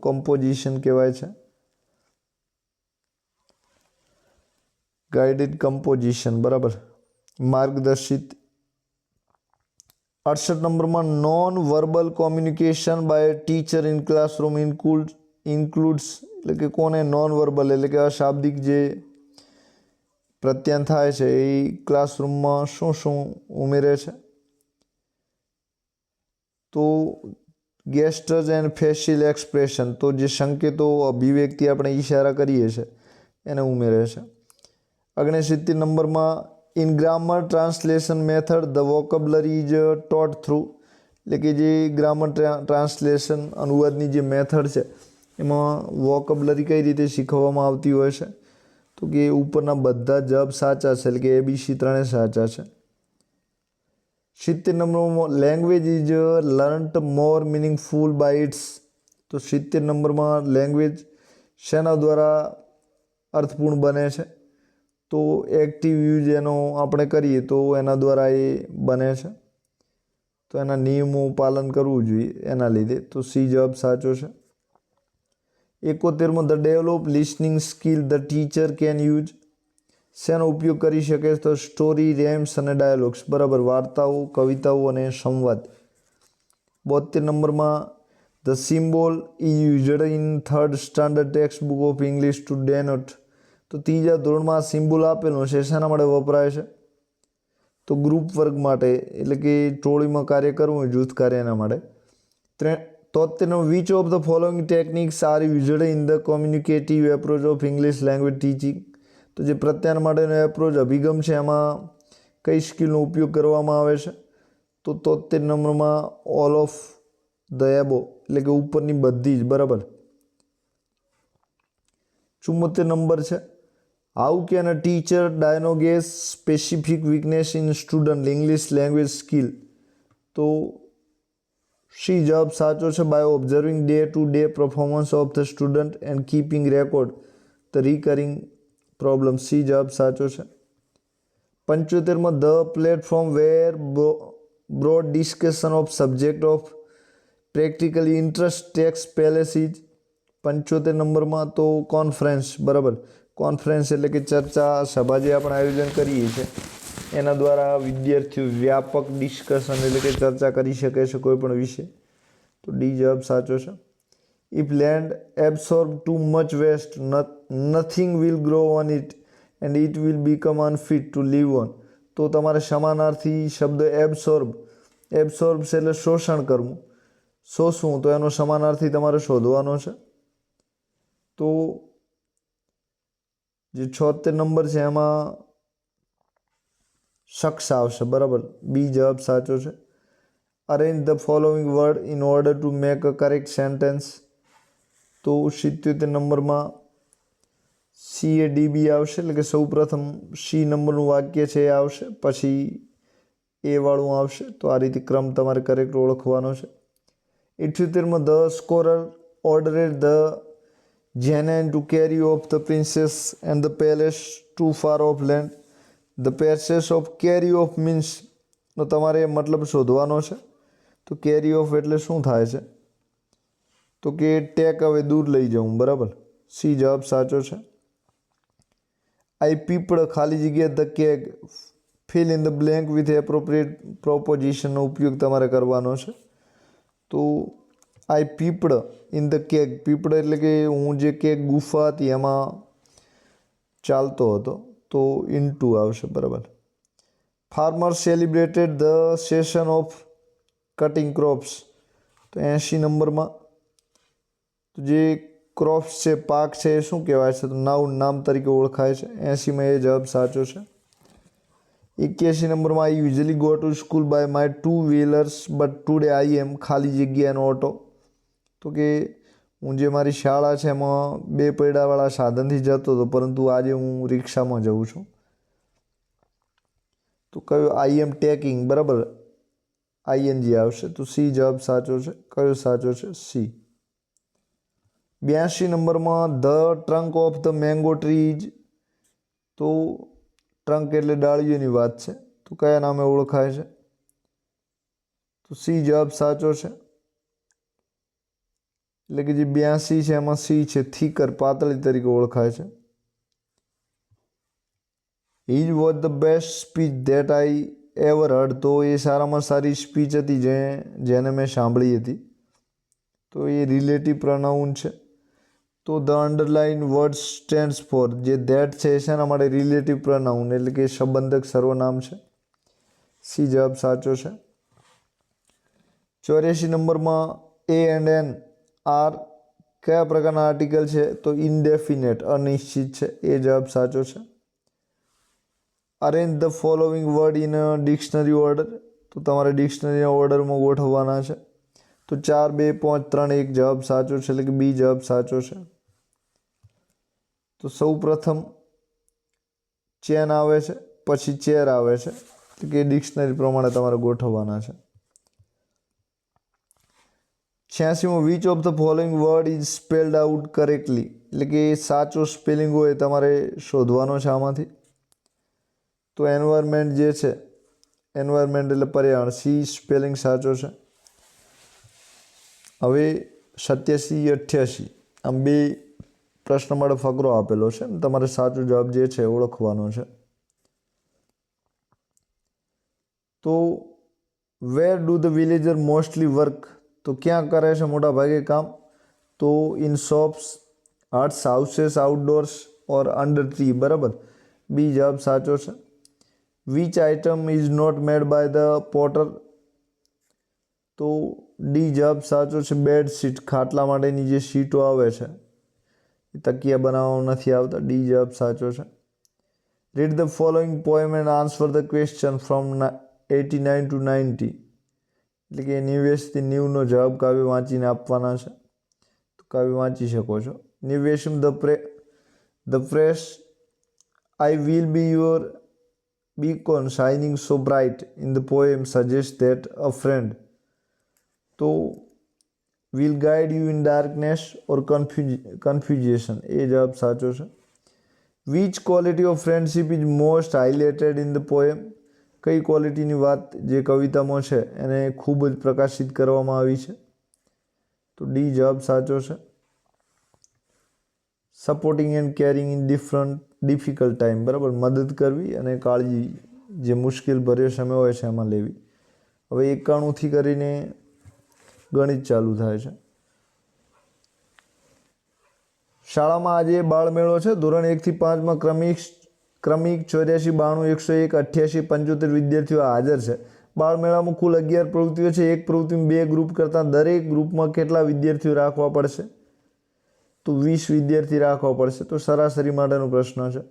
S1: કમ્પોઝિશન કહેવાય છે. ગાઇડેડ કમ્પોઝિશન, બરાબર, માર્ગદર્શિત. 68 નંબરમાં non verbal communication by teacher in classroom includes, એટલે કે કોને નોન વર્બલ એટલે કે અશાબ્દિક જે પ્રત્યાયન થાય છે એ ક્લાસરૂમમાં શું શું ઉમેરે છે? તો ગેસ્ટર્સ એન્ડ ફેશિયલ એક્સપ્રેશન, તો જે સંકેતો અભિવ્યક્તિ આપણે ઈશારા કરીએ છીએ એને ઉમેરે છે. 69 નંબરમાં in grammar translation method the vocabulary is taught through, એટલે કે જે ગ્રામર ટ્રાન્સલેશન અનુવાદની જે મેથડ છે એમાં વોકેબ્યુલરી કઈ રીતે શીખવવામાં આવતી હોય છે? તો કે ઉપરના બધા જવાબ સાચા છે, એટલે કે ABC ત્રણે સાચા છે. 70 નંબરમાં language is learnt more meaningful by its, તો 70 નંબરમાં લેંગ્વેજ શેના દ્વારા અર્થપૂર્ણ બને છે? તો એક્ટિવ યુઝ એનો આપણે કરીએ તો એના દ્વારા એ બને છે, તો એના નિયમો પાલન કરવું જોઈએ એના લીધે, તો સી જવાબ સાચો છે. 71માં the develop listening skill the teacher can use, શેનો ઉપયોગ કરી શકે? તો સ્ટોરી, રેમ્સ અને ડાયલોગ્સ, બરાબર, વાર્તાઓ, કવિતાઓ અને સંવાદ. 72 નંબરમાં the symbol is used in third standard text book of English to denote, તો ત્રીજા ધોરણમાં સિમ્બોલ આપેલો છે શેના માટે વપરાય છે? તો ગ્રુપ વર્ક માટે, એટલે કે ટોળીમાં કાર્ય કરવું હોય, જૂથ કાર્ય, એના માટે. 73 which of the following techniques are used in the communicative approach of English language teaching, તો જે પ્રત્યાયન માટેનો એપ્રોચ અભિગમ છે એમાં કઈ સ્કિલનો ઉપયોગ કરવામાં આવે છે? તો 73 નંબરમાં ઓલ ઓફ ધ એબો, એટલે કે ઉપરની બધી જ, બરાબર. 74 નંબર છે how can a teacher diagnose specific weakness in student English language skill, તો સી જવાબ સાચો છે. By observing day to day performance of the student and keeping record the recurring problem, C જવાબ સાચો છે. 75માં the platform where broad discussion of subject of practically interest takes place is, 75 નંબરમાં તો કોન્ફરન્સ, બરાબર, કોન્ફરન્સ એટલે કે ચર્ચા સભા જે આપણે આયોજન કરીએ છીએ એના દ્વારા વિદ્યાર્થીઓ વ્યાપક ડિસ્કશન એટલે કે ચર્ચા કરી શકે છે કોઈ પણ વિષય, તો ડી જવાબ સાચો છે. If land absorb too much waste nothing will grow on it and it will become unfit to live on, તો તમારે સમાનાર્થી શબ્દ એબ્સોર્બ છે એટલે શોષણ કરવું, શોષવું, તો એનો સમાનાર્થી તમારે શોધવાનો છે. તો જે 76 નંબર છે એમાં શખ્સ આવશે, બરાબર, બી જવાબ સાચો છે. Arrange the following word in order to make a correct sentence, તો 77 નંબરમાં CADB આવશે, એટલે કે સૌ પ્રથમ સી નંબરનું વાક્ય છે એ આવશે, પછી એ વાળું આવશે, તો આ રીતે ક્રમ તમારે કરેક્ટ ઓળખવાનો છે. 78માં the sorcerer ordered the genie to carry off the princess and the palace to far off land, the pieces of carry of means, તો તમારે મતલબ શોધવાનો છે. તો કેરી ઓફ એટલે શું થાય છે? તો કે ટેક હવે દૂર લઈ જવું, બરાબર, સી જવાબ સાચો છે. આઈ પીપડ ખાલી જગ્યા the keg fill in the blank with appropriate પ્રોપોઝિશનનો ઉપયોગ તમારે કરવાનો છે. તો આઈ પીપડ ઇન ધ કેગ, પીપડ એટલે કે હું જે કેગ ગુફા હતી એમાં ચાલતો હતો, તો ઇન્ટુ આવશે, બરાબર. Farmer celebrated the session of cutting crops, તો 80 નંબરમાં તો જે ક્રોપ્સ છે, પાક છે, એ શું કહેવાય છે? તો નામ તરીકે ઓળખાય છે. 80માં એ જવાબ સાચો છે. 81 નંબરમાં I usually go to school by my two wheelers but today I am ખાલી જગ્યાનો ઓટો, તો કે હું જે મારી શાળા છે એમાં 2 પૈડાવાળા સાધનથી જતો હતો, પરંતુ આજે હું રિક્ષામાં જઉં છું, તો કયો? આઈ એમ ટેકિંગ, બરાબર, ING આવશે, તો સી જવાબ સાચો છે. કયો સાચો છે? સી. 82 નંબરમાં the trunk of the mango tree is, તો ટ્રંક એટલે ડાળીઓની વાત છે, તો કયા નામે ઓળખાય છે? તો સી જવાબ સાચો છે. એટલે કે જે 82 છે એમાં સી છે, થીકર, પાતળી તરીકે ઓળખાય છે. His was the best speech that I ever heard. તો એ સારામાં સારી સ્પીચ હતી જેને મેં સાંભળી હતી. તો એ રિલેટિવ પ્રોનાઉન છે. તો the underline word stands for, જે ધેટ છે એ શેના માટે? રિલેટિવ પ્રોનાઉન એટલે કે સંબંધક સર્વનામ છે. સી જવાબ સાચો છે. 84 નંબરમાં એ એન્ડ એન આર કયા પ્રકારના આર્ટિકલ છે? તો ઇનડેફિનેટ, અનિશ્ચિત છે. એ જવાબ સાચો છે. Arrange the following word in dictionary order, તો તમારે ડિક્શનરીના ઓર્ડરમાં ગોઠવવાના છે. તો 4, 2, 5, 3, 1 જવાબ સાચો છે, એટલે કે બી જવાબ સાચો છે. તો સૌ પ્રથમ ચેન આવે છે, પછી ચેર આવે છે, એટલે કે ડિક્શનરી પ્રમાણે તમારે ગોઠવવાના છે. 86મો which of the following word is spelled out correctly, એટલે કે સાચો સ્પેલિંગ હોય તમારે શોધવાનો છે આમાંથી. તો એન્વાયરમેન્ટ જે છે, એન્વાયરમેન્ટ એટલે પર્યાવરણ, સી સ્પેલિંગ સાચો છે. હવે 87, 88 આમ બે પ્રશ્ન માટે ફકરો આપેલો છે, તમારે સાચો જવાબ જે છે ઓળખવાનો છે. તો where do the villager mostly work, તો ક્યાં કરે છે મોટા ભાગે કામ? તો in shops, huts, houses, outdoors or under tree. બરાબર, બી જવાબ સાચો છે. Which item is not made by the potter, તો ડી જવાબ સાચો છે. બેડશીટ, ખાટલા માટેની જે શીટો આવે છે એ તકિયા બનાવવામાં નથી આવતા. ડી જવાબ સાચો છે. Read the following poem and answer the question from 89 to 90, એટલે કે 90 થી 90નો જવાબ કાવ્ય વાંચીને આપવાના છે. તો કાવ્ય વાંચી શકો છો. 90 the fresh I will be your beacon shining so bright in the poem suggests that a friend તો will guide you in darkness or confusion. એ જવાબ સાચો છે. which quality of friendship is most highlighted in the poem, કઈ ક્વોલિટીની વાત જે કવિતામાં છે એને ખૂબ જ પ્રકાશિત કરવામાં આવી છે? તો ડી જવાબ સાચો છે. Supporting and caring in difficult time. બરાબર, મદદ કરવી અને કાળજી જે મુશ્કેલ ભર્યો સમય હોય છે એમાં લેવી. હવે 91થી કરીને ગણિત ચાલુ થાય છે. શાળામાં આજે બાળમેળો છે. ધોરણ 1 થી 5માં ક્રમિક 84, 92, 101, 88, 75 વિદ્યાર્થીઓ હાજર છે. બાળમેળામાં કુલ 11 પ્રવૃત્તિઓ છે. એક પ્રવૃત્તિમાં 2 ગ્રુપ કરતાં દરેક ગ્રુપમાં કેટલા વિદ્યાર્થીઓ રાખવા પડશે? તો 20 વિદ્યાર્થી રાખવા પડશે. તો સરાસરી માટેનો પ્રશ્ન છે.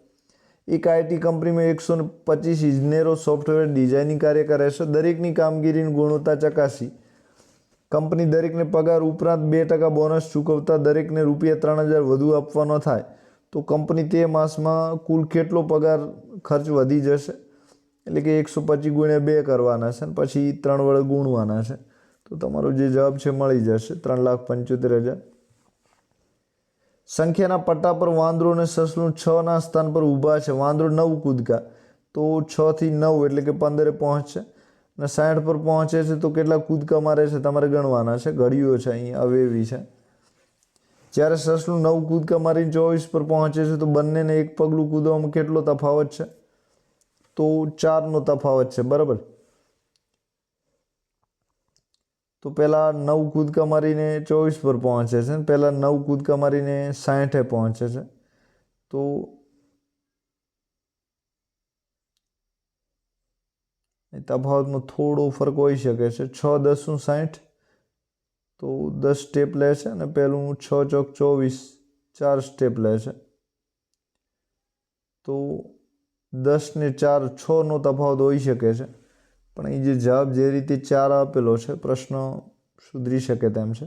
S1: એક આઈટી કંપનીમાં 125 ઇજનેરો સોફ્ટવેર ડિઝાઇનિંગ કાર્ય કરે છે. દરેકની કામગીરીની ગુણવત્તા ચકાસી કંપની દરેકને પગાર ઉપરાંત 2% બોનસ ચૂકવતા દરેકને ₹3000 વધુ આપવાનો થાય તો કંપની તે માસમાં કુલ કેટલો પગાર ખર્ચ વધી જશે? એટલે કે 125 × 2 કરવાના છે, પછી 3 વડે ગુણવાના છે. તો તમારો જે જવાબ છે મળી જશે 3,75,000. સંખ્યાના પટ્ટા પર વાંદરો અને સસલું 6ના સ્થાન પર ઊભા છે. વાંદરો 9 કૂદકા, તો 6 થી 9 એટલે કે 15 પહોંચશે. અને 60 પર પહોંચે છે તો કેટલા કૂદકા મારે છે તમારે ગણવાના છે. ઘડીઓ છે અહીં અવેવી છે. જ્યારે સસલું 9 કૂદકા મારીને 24 પર પહોંચે છે તો બંનેને એક પગલું કૂદવામાં કેટલો તફાવત છે? તો 4નો તફાવત છે. બરાબર, તો પહેલાં 9 કૂદકા મારીને 24 પર પહોંચે છે, પહેલાં 9 કૂદકા મારીને 60 પહોંચે છે. તો તફાવતમાં થોડો ફરક હોઈ શકે છે. 6 × 10 = 60, તો 10 સ્ટેપ લે છે અને પહેલું 6 × 4 = 4 સ્ટેપ લે છે. તો 10 ને 4 6નો તફાવત હોઈ શકે છે, પણ એ જે જવાબ જે રીતે 4 આપેલો છે પ્રશ્ન સુધરી શકે તેમ છે.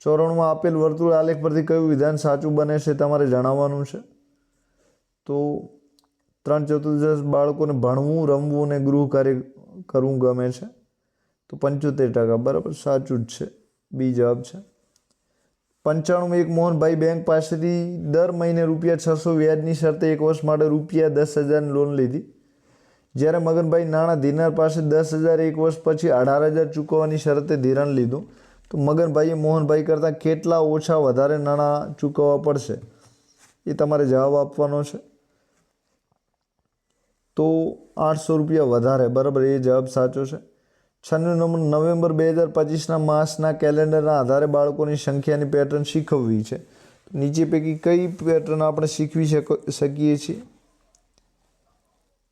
S1: 94માં આપેલ વર્તુળ આલેખ પરથી કયું વિધાન સાચું બને છે તમારે જણાવવાનું છે. તો 3/4 બાળકોને ભણવું, રમવું અને ગૃહ કાર્ય કરવું ગમે છે. તો 75%. બરાબર, સાચું જ છે. બી જવાબ છે. 95 એક મોહનભાઈ બેંક પાસેથી દર મહિને ₹600 વ્યાજની શરતે 1 વર્ષ માટે ₹10,000ની લોન લીધી. જ્યારે મગનભાઈ નાણાં ધીરનાર પાસે 10,000 1 વર્ષ પછી 18,000 ચૂકવવાની શરતે ધિરાણ લીધું, તો મગનભાઈએ મોહનભાઈ કરતાં કેટલા ઓછા વધારે નાણાં ચૂકવવા પડશે એ તમારે જવાબ આપવાનો છે. તો ₹800 વધારે, બરાબર, એ જવાબ સાચો છે. 96 નંબર, નવેમ્બર 2025ના માસના કેલેન્ડરના આધારે બાળકોની સંખ્યાની પેટર્ન શીખવવી છે. નીચે પૈકી કઈ પેટર્ન આપણે શીખવી શકીએ છીએ?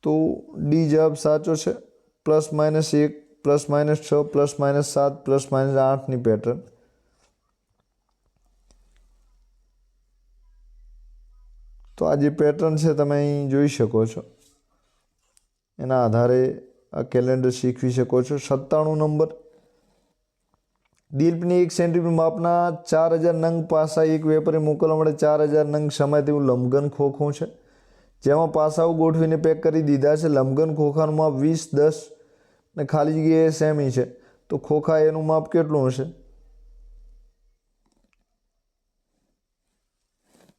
S1: તો ડી જવાબ સાચો છે. +-1, +-6, +-7, +-8ની પેટર્ન. તો આ જે પેટર્ન છે તમે અહીં જોઈ શકો છો, એના આધારે આ કેલેન્ડર શીખવી શકો છો. 97 નંબર, દિલીપની 1 સેન્ટીમીટર માપના 4,000 નંગ પાસા એક વેપારી મોકલવા માટે 4,000 નંગ સમાય તેવું લંબઘન ખોખું છે, જેમાં પાસાઓ ગોઠવીને પેક કરી દીધા છે. લંબઘન ખોખાનું માપ 20, 10 અને ખાલી જગ્યાએ સેમી છે. તો ખોખા એનું માપ કેટલું હશે?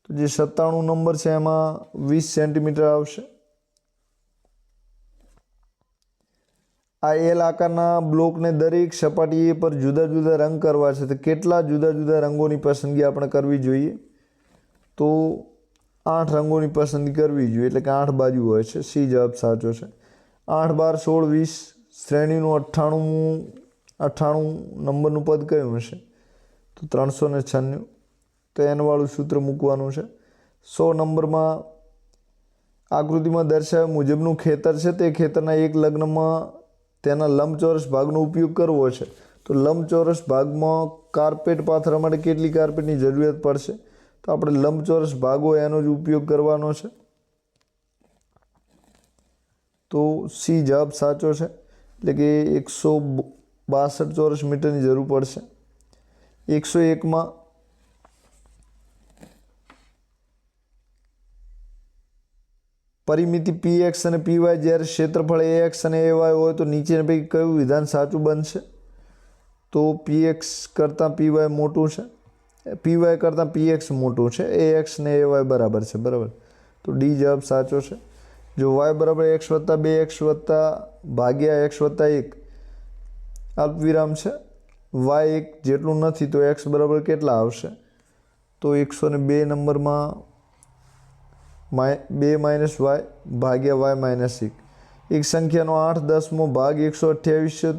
S1: તો જે 97 નંબર છે એમાં 20 સેન્ટીમીટર આવશે. આ એલ આકારના બ્લોકને દરેક સપાટી પર જુદા જુદા રંગ કરવા છે, તો કેટલા જુદા જુદા રંગોની પસંદગી આપણે કરવી જોઈએ? તો 8 રંગોની પસંદગી કરવી જોઈએ, એટલે કે 8 બાજુ હોય છે. સી જવાબ સાચો છે. 8, 12, 16, 20 શ્રેણીનું 98 નંબરનું પદ કયું હશે? તો 396. તો એનવાળું સૂત્ર મૂકવાનું છે. 100 નંબરમાં આકૃતિમાં દર્શાવ્યા મુજબનું ખેતર છે, તે ખેતરના એક લગ્નમાં તેના લંબચોરસ ભાગનો ઉપયોગ કરવો છે. તો લંબચોરસ ભાગમાં કાર્પેટ પાથરવા માટે કેટલી કાર્પેટની જરૂરિયાત પડશે? તો આપણે લંબચોરસ ભાગ હોય એનો જ ઉપયોગ કરવાનો છે. તો સી જવાબ સાચો છે, એટલે કે 162 ચોરસ મીટરની જરૂર પડશે. 101માં પરિમિતિ PX અને PY જ્યારે ક્ષેત્રફળ AX અને AY હોય તો નીચેના પૈકી કયું વિધાન સાચું બનશે? તો PX કરતાં PY મોટું છે, PY કરતાં PX મોટું છે, AX ને AY બરાબર છે, બરાબર. તો ડી જવાબ સાચો છે. જો y બરાબર x+2 x/(x+1) અલ્પવિરામ છે, y 1 જેટલું નથી, તો x બરાબર કેટલા આવશે? તો 102 નંબરમાં 2 - y ભાગ્યા y - 1. એક સંખ્યાનો 8/10મો ભાગ 128 છે,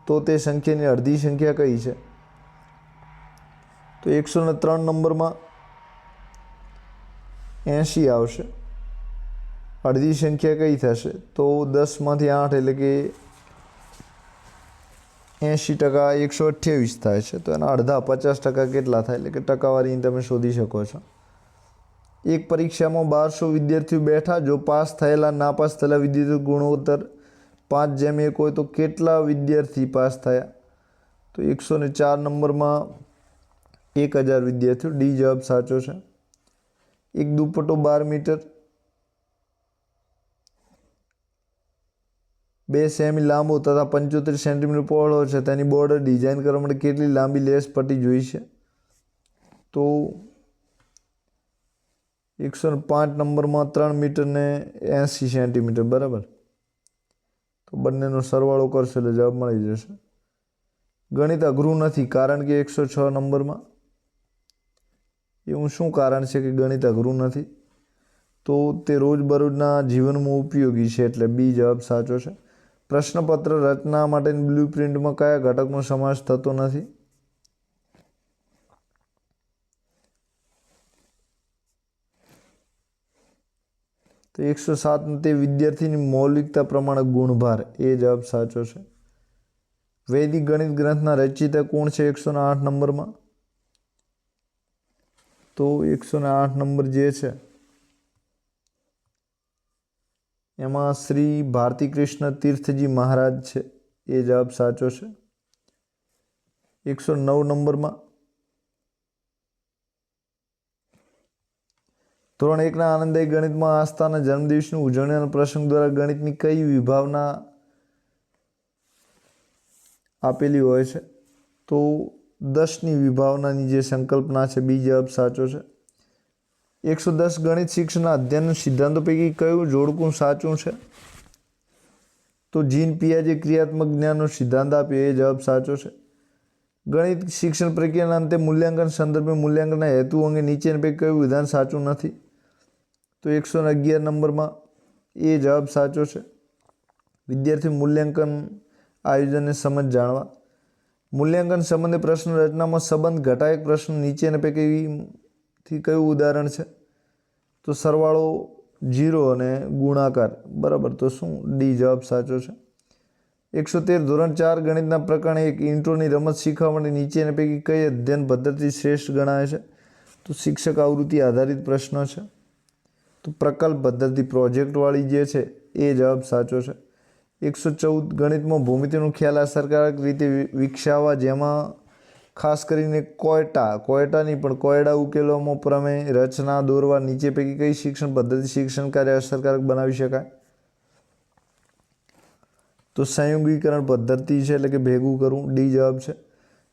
S1: તો તે સંખ્યાની અડધી સંખ્યા કઈ છે? તો 103 નંબરમાં 80 આવશે. અડધી સંખ્યા કઈ થશે? તો 10માંથી 8 એટલે કે 80%, 128 થાય છે. તો એના અડધા 50% કેટલા થાય? એટલે કે ટકાવારી તમે શોધી શકો છો. એક પરીક્ષામાં 1200 વિદ્યાર્થીઓ બેઠા, જો પાસ થયેલા નાપાસ થયેલા વિદ્યાર્થીઓ ગુણોત્તર 5:1 હોય તો કેટલા વિદ્યાર્થી પાસ થયા? તો 104 નંબરમાં 1000 વિદ્યાર્થીઓ. ડી જવાબ સાચો છે. એક દુપટ્ટો 12 મીટર 2 સેમી લાંબો તથા 75 સેન્ટીમીટર પહોળો છે, તેની બોર્ડર ડિઝાઇન કરવા માટે કેટલી લાંબી લેસ પટ્ટી જોઈશે? તો 105 નંબરમાં 3 મીટર ને 80 સેન્ટીમીટર, બરાબર. તો બંનેનો સરવાળો કરશો એટલે જવાબ મળી જશે. ગણિત અઘરું નથી, કારણ કે 106 નંબરમાં એવું શું કારણ છે કે ગણિત અઘરું નથી? તો તે રોજબરોજના જીવનમાં ઉપયોગી છે, એટલે બી જવાબ સાચો છે. પ્રશ્નપત્ર રચના માટેની બ્લુપ્રિન્ટમાં કયા ઘટકનો સમાવેશ થતો નથી? તો 107 તે વિદ્યાર્થીની મૌલિકતા પ્રમાણે ગુણભાર, એ જવાબ સાચો છે. વૈદિક ગણિત ગ્રંથના રચયિતા કોણ છે 108 નંબરમાં? તો 108 નંબર જે છે એમાં શ્રી ભારતીકૃષ્ણ તીર્થજી મહારાજ છે, એ જવાબ સાચો છે. 109 નંબરમાં ધોરણ 1ના આનંદદાયી ગણિતમાં આસ્થાના જન્મદિવસની ઉજવણીના પ્રસંગ દ્વારા ગણિતની કઈ વિભાવના આપેલી હોય છે? તો 10ની વિભાવનાની જે સંકલ્પના છે, બી જવાબ સાચો છે. 110 ગણિત શિક્ષણના અધ્યયન સિદ્ધાંતો પૈકી કયું જોડકું સાચું છે? તો જીન પિયાજે ક્રિયાત્મક જ્ઞાનનો સિદ્ધાંત આપ્યો, એ જવાબ સાચો છે. ગણિત શિક્ષણ પ્રક્રિયાના અંતે મૂલ્યાંકન સંદર્ભે મૂલ્યાંકનના હેતુ અંગે નીચેના પૈકી કયું વિધાન સાચું નથી? તો 111 નંબરમાં એ જવાબ સાચો છે. વિદ્યાર્થી મૂલ્યાંકન આયોજનને સમજ જાણવા. મૂલ્યાંકન સંબંધે પ્રશ્ન રચનામાં સંબંધ ઘટાયક પ્રશ્ન નીચેના પૈકીથી કયું ઉદાહરણ છે? તો સરવાળો, 0 અને ગુણાકાર. બરાબર, તો શું? ડી જવાબ સાચો છે. 113 ધોરણ 4 ગણિતના પ્રકરણ 1 ઇન્ટ્રોની રમત શીખવા માટે નીચેના પૈકી કઈ અધ્યયન પદ્ધતિ શ્રેષ્ઠ ગણાય છે? તો શિક્ષક આવૃત્તિ આધારિત પ્રશ્ન છે. તો પ્રકલ્પ પદ્ધતિ, પ્રોજેક્ટવાળી જે છે, એ જવાબ સાચો છે. 114 ગણિતમાં ભૂમિતિનો ખ્યાલ અસરકારક રીતે વિકસાવવા, જેમાં ખાસ કરીને કોયટાની પણ કોયડા ઉકેલવામાં પ્રમેય, રચના દોરવા, નીચે પૈકી કઈ શિક્ષણ પદ્ધતિ શિક્ષણ કાર્ય અસરકારક બનાવી શકાય? તો સંયોગીકરણ પદ્ધતિ છે, એટલે કે ભેગું કરવું. ડી જવાબ છે.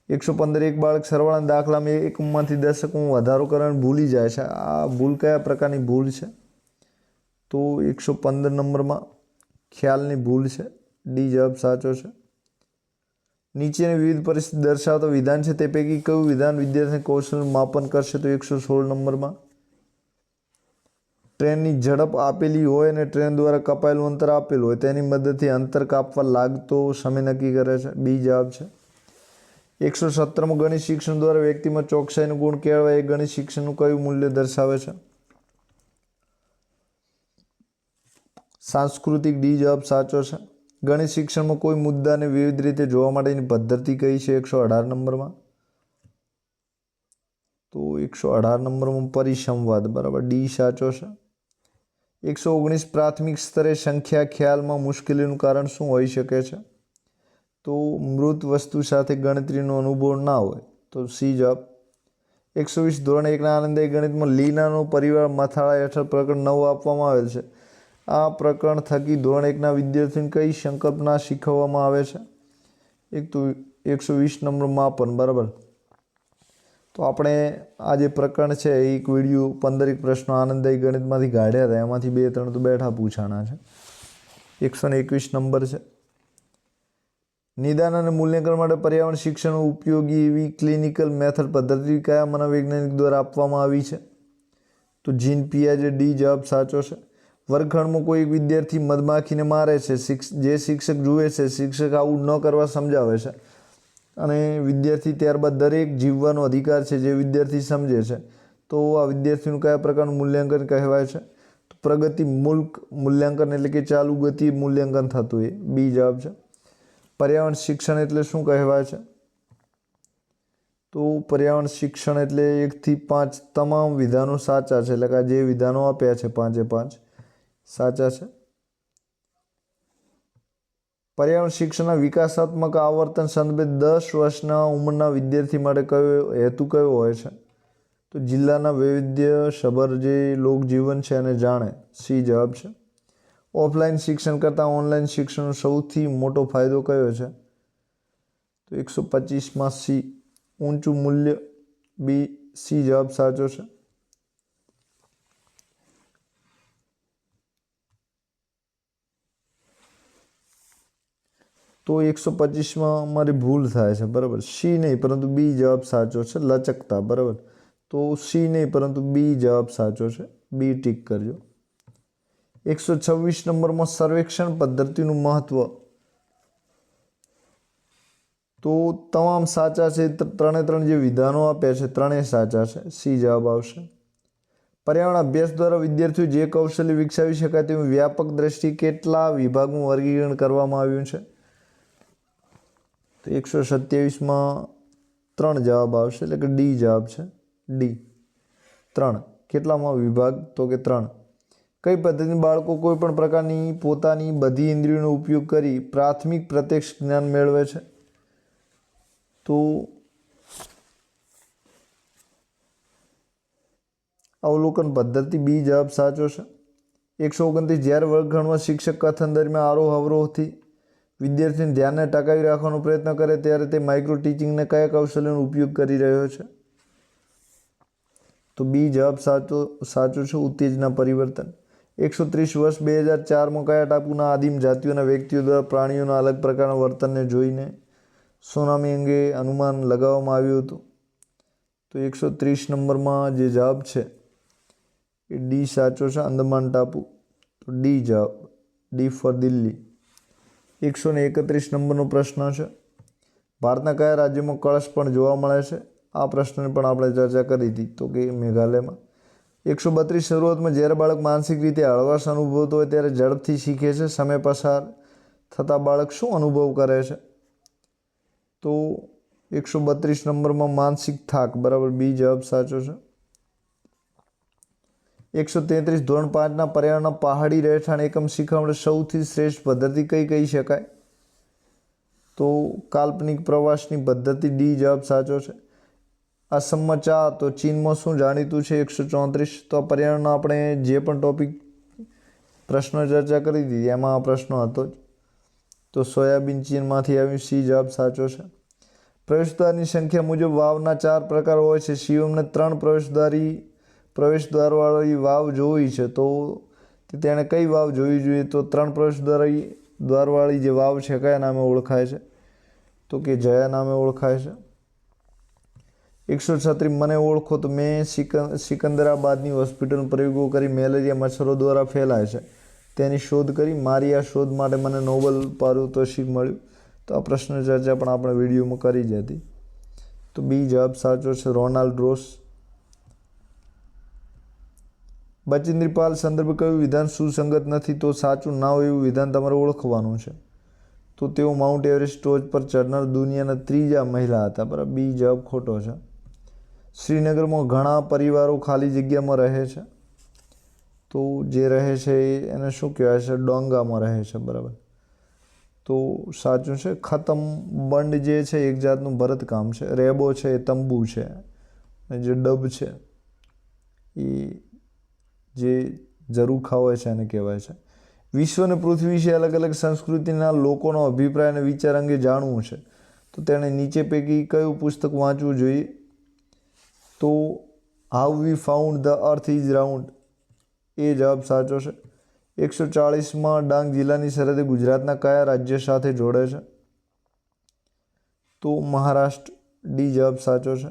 S1: 115 એક બાળક સરવાળાના દાખલામાં એકમમાંથી દશકમાં વધારો કરવાનું ભૂલી જાય છે. આ ભૂલ કયા પ્રકારની ભૂલ છે? તો 115 નંબરમાં ખ્યાલની ભૂલ છે. ડી જવાબ સાચો છે. નીચેની વિવિધ પરિસ્થિતિ દર્શાવતા વિધાન છે, તે પૈકી કયું વિધાન વિદ્યાર્થીને કૌશલ્ય માપન કરશે? તો 116 નંબરમાં ટ્રેનની ઝડપ આપેલી હોય અને ટ્રેન દ્વારા કપાયેલું અંતર આપેલું હોય, તેની મદદથી અંતર કાપવા લાગતો સમય નક્કી કરે છે. બી જવાબ છે. 117માં ગણિત શિક્ષણ દ્વારા વ્યક્તિમાં ચોકસાઈનો ગુણ કેળવાય, એ ગણિત શિક્ષણનું કયું મૂલ્ય દર્શાવે છે? સાંસ્કૃતિક. ડી જવાબ સાચો છે. ગણિત શિક્ષણમાં કોઈ મુદ્દાને વિવિધ રીતે જોવા માટેની પદ્ધતિ કઈ છે? 118 નંબરમાં તો 118 નંબરમાં પરિસંવાદ. બરાબર, ડી સાચો છે. 119 પ્રાથમિક સ્તરે સંખ્યા ખ્યાલમાં મુશ્કેલીનું કારણ શું હોઈ શકે છે? તો મૃત વસ્તુ સાથે ગણતરીનો અનુભવ ના હોય, તો સી જવાબ. 120 ધોરણ 1ના આનંદદાયી ગણિતમાં લીનાનો પરિવાર મથાળા હેઠળ પ્રકરણ 9 આપવામાં આવેલ છે. આ પ્રકરણ થકી ધોરણ 1ના વિદ્યાર્થીઓને કઈ સંકલ્પના શીખવવામાં આવે છે? એક તો 120 નંબર માપન. બરાબર, તો આપણે આ જે પ્રકરણ છે, એક વિડીયો 15 પ્રશ્નો આનંદદાયી ગણિતમાંથી કાઢ્યા હતા, એમાંથી 2-3 તો બેઠા પૂછાણા છે. 121 નંબર છે. નિદાન અને મૂલ્યાંકન માટે પર્યાવરણ શિક્ષણ ઉપયોગી એવી ક્લિનિકલ મેથડ પદ્ધતિ કયા મનોવૈજ્ઞાનિક દ્વારા આપવામાં આવી છે? તો જીન પિયાજે. ડી જવાબ સાચો છે. વર્ગખંડમાં કોઈ વિદ્યાર્થી મધમાખીને મારે છે, જે શિક્ષક જુએ છે, શિક્ષક આવું ન કરવા સમજાવે છે અને વિદ્યાર્થી ત્યારબાદ દરેક જીવવાનો અધિકાર છે, જે વિદ્યાર્થી સમજે છે, તો આ વિદ્યાર્થીનું કયા પ્રકારનું મૂલ્યાંકન કહેવાય છે? તો પ્રગતિમૂલક મૂલ્યાંકન, એટલે કે ચાલુ ગતિ મૂલ્યાંકન થતું એ. બી જવાબ છે. પર્યાવરણ શિક્ષણ એટલે શું કહેવાય છે? તો પર્યાવરણ શિક્ષણ એટલે 1 થી 5 તમામ વિધાનો સાચા છે, એટલે કે જે વિધાનો આપ્યા છે 5 સાચા છે. પર્યાવરણ શિક્ષણના વિકાસાત્મક આવર્તન સંદર્ભે 10 વર્ષના ઉંમરના વિદ્યાર્થી માટે હેતુ કયો હોય છે? તો જિલ્લાના વૈવિધ્યસભર જે લોકજીવન છે એને જાણે. સી જવાબ છે. ઓફલાઈન શિક્ષણ કરતાં ઓનલાઈન શિક્ષણનો સૌથી મોટો ફાયદો કયો છે? તો 125માં સી, ઊંચું મૂલ્ય. બી. સી જવાબ સાચો છે. તો 125માં મારી ભૂલ થાય છે. બરાબર, સી નહીં પરંતુ બી જવાબ સાચો છે. લચકતા. બરાબર, તો સી નહીં પરંતુ બી જવાબ સાચો છે. બી ટીક કરજો. 126 નંબરમાં સર્વેક્ષણ પદ્ધતિનું મહત્વ. તો તમામ સાચા છે. 3 જે વિધાનો આપ્યા છે, 3 સાચા છે. સી જવાબ આવશે. પર્યાવરણ અભ્યાસ દ્વારા વિદ્યાર્થીઓ જે કૌશલ્ય વિકસાવી શકાય તેવું વ્યાપક દ્રષ્ટિએ કેટલા વિભાગમાં વર્ગીકરણ કરવામાં આવ્યું છે? તો 127માં 3 જવાબ આવશે, એટલે કે ડી જવાબ છે. ડી 3. કેટલામાં વિભાગ? તો કે 3. કઈ પદ્ધતિ બાળકો કોઈ પણ પ્રકારની પોતાની બધી ઇન્દ્રિયોનો ઉપયોગ કરી પ્રાથમિક પ્રત્યક્ષ જ્ઞાન મેળવે છે? તો અવલોકન પદ્ધતિ. બી જવાબ સાચો છે. 129 જ્યારે વર્ગખંડમાં શિક્ષક કથન દરમિયાન આરોહ અવરોહથી વિદ્યાર્થીને ધ્યાનને ટકાવી રાખવાનો પ્રયત્ન કરે ત્યારે તે માઇક્રો ટીચિંગને કયા કૌશલ્યનો ઉપયોગ કરી રહ્યો છે? તો બી જવાબ સાચો છે, ઉત્તેજના પરિવર્તન. 130 વર્ષ 2004માં કયા ટાપુના આદિમ જાતિઓના વ્યક્તિઓ દ્વારા પ્રાણીઓના અલગ પ્રકારના વર્તનને જોઈને સુનામી અંગે અનુમાન લગાવવામાં આવ્યું હતું? તો 130 નંબરમાં જે જવાબ છે એ ડી સાચો છે, અંદમાન ટાપુ. તો ડી જવાબ, ડી ફોર દિલ્હી. 131 નંબરનો પ્રશ્ન છે, ભારતના કયા રાજ્યમાં કળશ પણ જોવા મળે છે? આ પ્રશ્નની પણ આપણે ચર્ચા કરી હતી, તો કે મેઘાલયમાં. 132 શરૂઆતમાં જ્યારે બાળક માનસિક રીતે હળવાશ અનુભવતો હોય ત્યારે ઝડપથી શીખે છે. સમય પસાર થતાં બાળક શું અનુભવ કરે છે? તો 132 નંબરમાં માનસિક થાક, બરાબર, બી જવાબ સાચો છે. 133 ધોરણ 5ના પર્યાવરણના પહાડી રહેઠાણ એકમ શીખવા માટે સૌથી શ્રેષ્ઠ પદ્ધતિ કઈ કહી શકાય? તો કાલ્પનિક પ્રવાસની પદ્ધતિ, ડી જવાબ સાચો છે. અસમમાં ચા તો ચીનમાં શું જાણીતું છે? 134. તો આ પર્યાવરણનો આપણે જે પણ ટોપિક પ્રશ્ન ચર્ચા કરી હતી એમાં આ પ્રશ્ન હતો જ. તો સોયાબીન ચીનમાંથી આવ્યું, સી જવાબ સાચો છે. પ્રવેશદ્વારની સંખ્યા મુજબ વાવના 4 પ્રકાર હોય છે. શિવમને 3 પ્રવેશદ્વારવાળી વાવ જોઈ છે, તો તેણે કઈ વાવ જોવી જોઈએ? તો 3 પ્રવેશદ્વારવાળી જે વાવ છે કયા નામે ઓળખાય છે? તો કે જયા નામે ઓળખાય છે. 136 મને ઓળખો તો મેં સિકંદરાબાદની હોસ્પિટલમાં પ્રયોગો કરી મેલેરિયા મચ્છરો દ્વારા ફેલાય છે તેની શોધ કરી. મારી આ શોધ માટે મને નોબેલ પારિતોષિક મળ્યું. તો આ પ્રશ્ન ચર્ચા પણ આપણે વિડીયોમાં કરી જ હતી. તો બી જવાબ સાચો છે, રોનાલ્ડ રોસ. બચેન્દ્રી સંદર્ભે કયું વિધાન સુસંગત નથી? તો સાચું ના હોય એવું વિધાન તમારે ઓળખવાનું છે. તો તેઓ માઉન્ટ એવરેસ્ટ ટોચ પર ચડનાર દુનિયાના 3જા મહિલા હતા, બરાબર, બી જવાબ ખોટો છે. શ્રીનગરમાં ઘણા પરિવારો ખાલી જગ્યામાં રહે છે, તો જે રહે છે એને શું કહેવાય છે? ડોંગામાં રહે છે, બરાબર. તો સાચું છે. ખતમ બંડ જે છે એક જાતનું ભરતકામ છે. રેબો છે એ તંબુ છે, અને જે ડબ છે એ જે ઝરૂખા હોય છે એને કહેવાય છે. વિશ્વ અને પૃથ્વી વિશે અલગ અલગ સંસ્કૃતિના લોકોનો અભિપ્રાય અને વિચાર અંગે જાણવું છે, તો તેણે નીચે પૈકી કયું પુસ્તક વાંચવું જોઈએ? તો how we found the earth is round, A જવાબ સાચો છે. 140માં ડાંગ જિલ્લાની સરહદે ગુજરાતના કયા રાજ્ય સાથે જોડે છે? તો મહારાષ્ટ્ર, ડી જવાબ સાચો છે.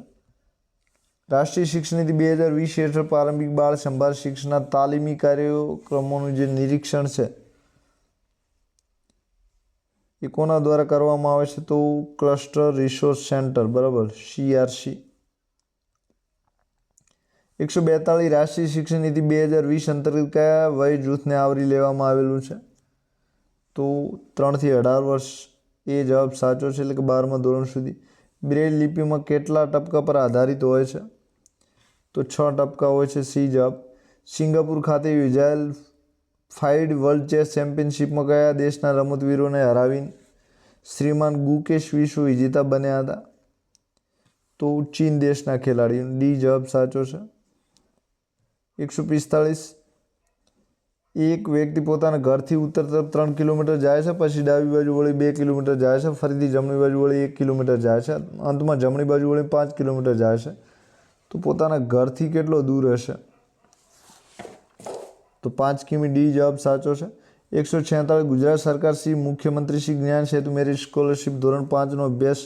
S1: રાષ્ટ્રીય શિક્ષણ નીતિ 2020 હેઠળ પ્રારંભિક બાળ સંભાળ શિક્ષણના તાલીમી કાર્યક્રમોનું જે નિરીક્ષણ છે એ કોના દ્વારા કરવામાં આવે છે? તો ક્લસ્ટર રિસોર્સ સેન્ટર, બરાબર, CRC. 142 રાષ્ટ્રીય શિક્ષણ નીતિ 2020 અંતર્ગત કયા વય જૂથને આવરી લેવામાં આવેલું છે? તો 3 થી 18 વર્ષ, એ જવાબ સાચો છે, એટલે કે 12મા ધોરણ સુધી. બ્રેલ લિપિમાં કેટલા ટપકા પર આધારિત હોય છે? તો 6 ટપકા હોય છે, સી જવાબ. સિંગાપુર ખાતે યોજાયેલ ફાઇડ વર્લ્ડ ચેસ ચેમ્પિયનશિપમાં કયા દેશના રમતવીરોને હરાવીને શ્રીમાન ગુકેશ વિશ્વ વિજેતા બન્યા હતા? તો ચીન દેશના ખેલાડીઓ, ડી જવાબ સાચો છે. 145 એક વ્યક્તિ પોતાના ઘરથી ઉત્તર તરફ 3 કિલોમીટર જાય છે, પછી ડાબી બાજુ વળી 2 કિલોમીટર જાય છે, ફરીથી જમણી બાજુ વળી 1 કિલોમીટર જાય છે, અંતમાં જમણી બાજુ વળી 5 કિલોમીટર જાય છે, તો પોતાના ઘરથી કેટલો દૂર હશે? તો 5 કિમી, ડી જવાબ સાચો છે. 146 ગુજરાત સરકાર શ્રી મુખ્યમંત્રી શ્રી જ્ઞાન સેતુ મેરિટ સ્કોલરશીપ ધોરણ 5નો અભ્યાસ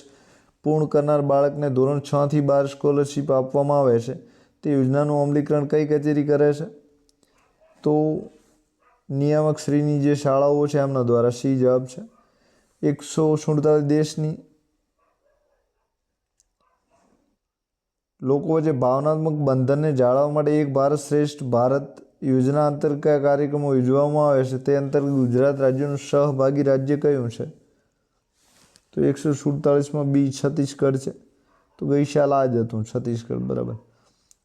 S1: પૂર્ણ કરનાર બાળકને ધોરણ 6 થી 12 સ્કોલરશીપ આપવામાં આવે છે, તે યોજનાનું અમલીકરણ કઈ કચેરી કરે છે? તો નિયામક શ્રીની જે શાળાઓ છે એમના દ્વારા, સી જવાબ છે. 147 દેશની લોકો વચ્ચે ભાવનાત્મક બંધનને જાળવવા માટે એક ભારત શ્રેષ્ઠ ભારત યોજના અંતર્ગત કયા કાર્યક્રમો યોજવામાં આવે છે? તે અંતર્ગત ગુજરાત રાજ્યનું સહભાગી રાજ્ય કયું છે? તો 147માં બી છત્તીસગઢ છે. તો ગઈ સાલ આ જ હતું, છત્તીસગઢ, બરાબર.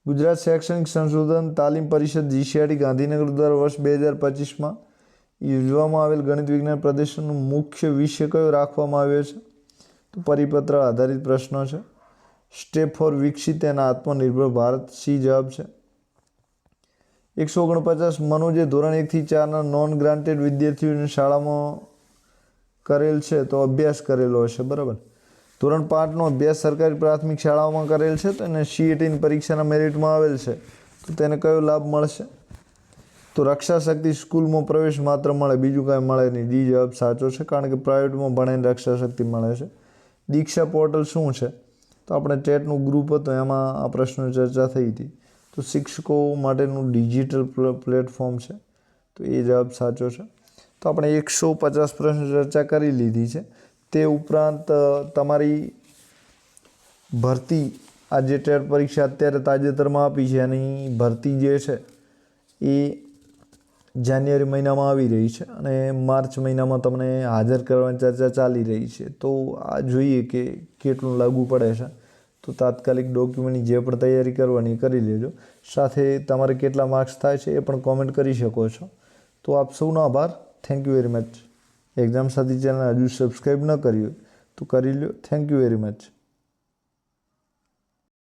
S1: ગુજરાત શૈક્ષણિક સંશોધન તાલીમ પરિષદ GCRT ગાંધીનગર દ્વારા વર્ષ 2025માં યોજવામાં આવેલ ગણિત વિજ્ઞાન પ્રદર્શનનો મુખ્ય વિષય કયો રાખવામાં આવ્યો છે? તો પરિપત્ર આધારિત પ્રશ્નો છે. સ્ટેપ ફોર વિકસિત અને આત્મનિર્ભર ભારત, સી જવાબ છે. 149 મનોજે ધોરણ 1 થી 4ના નોન ગ્રાન્ટેડ વિદ્યાર્થીઓને શાળામાં કરેલ છે તો અભ્યાસ કરેલો હશે, બરાબર. ધોરણ 5નો અભ્યાસ સરકારી પ્રાથમિક શાળાઓમાં કરેલ છે તો એને CETની પરીક્ષાના મેરિટમાં આવેલ છે તો તેને કયો લાભ મળશે? તો રક્ષા શક્તિ સ્કૂલમાં પ્રવેશ માત્ર મળે, બીજું કાંઈ મળે નહીં. ડી જવાબ સાચો છે, કારણ કે પ્રાઇવેટમાં ભણીને રક્ષા શક્તિ મળે છે. દીક્ષા પોર્ટલ શું છે? તો આપણે ટેટનું ગ્રુપ હતું એમાં આ પ્રશ્નો ચર્ચા થઈ હતી. તો શિક્ષકો માટેનું ડિજિટલ પ્લેટફોર્મ છે, તો એ જવાબ સાચો છે. તો આપણે 150 પ્રશ્નો ચર્ચા કરી લીધી છે. તે ઉપરાંત તમારી ભરતી આ જે ટેટ પરીક્ષા અત્યારે તાજેતરમાં આપી છે એની ભરતી જે છે એ જાન્યુઆરી મહિનામાં આવી રહી છે અને માર્ચ મહિનામાં તમને હાજર કરવાની ચર્ચા ચાલી રહી છે. તો આ જોઈએ કે કેટલું લાગુ પડે છે. તો તાત્કાલિક ડોક્યુમેન્ટની જે પણ તૈયારી કરવાની કરી લેજો. સાથે તમારે કેટલા માર્ક્સ થાય છે એ પણ કોમેન્ટ કરી શકો છો. તો આપ સૌનો આભાર. Thank you very much. Exam Sathi channel હજુ સબસ્ક્રાઈબ ન કરી હોય તો કરી લો. Thank you very much.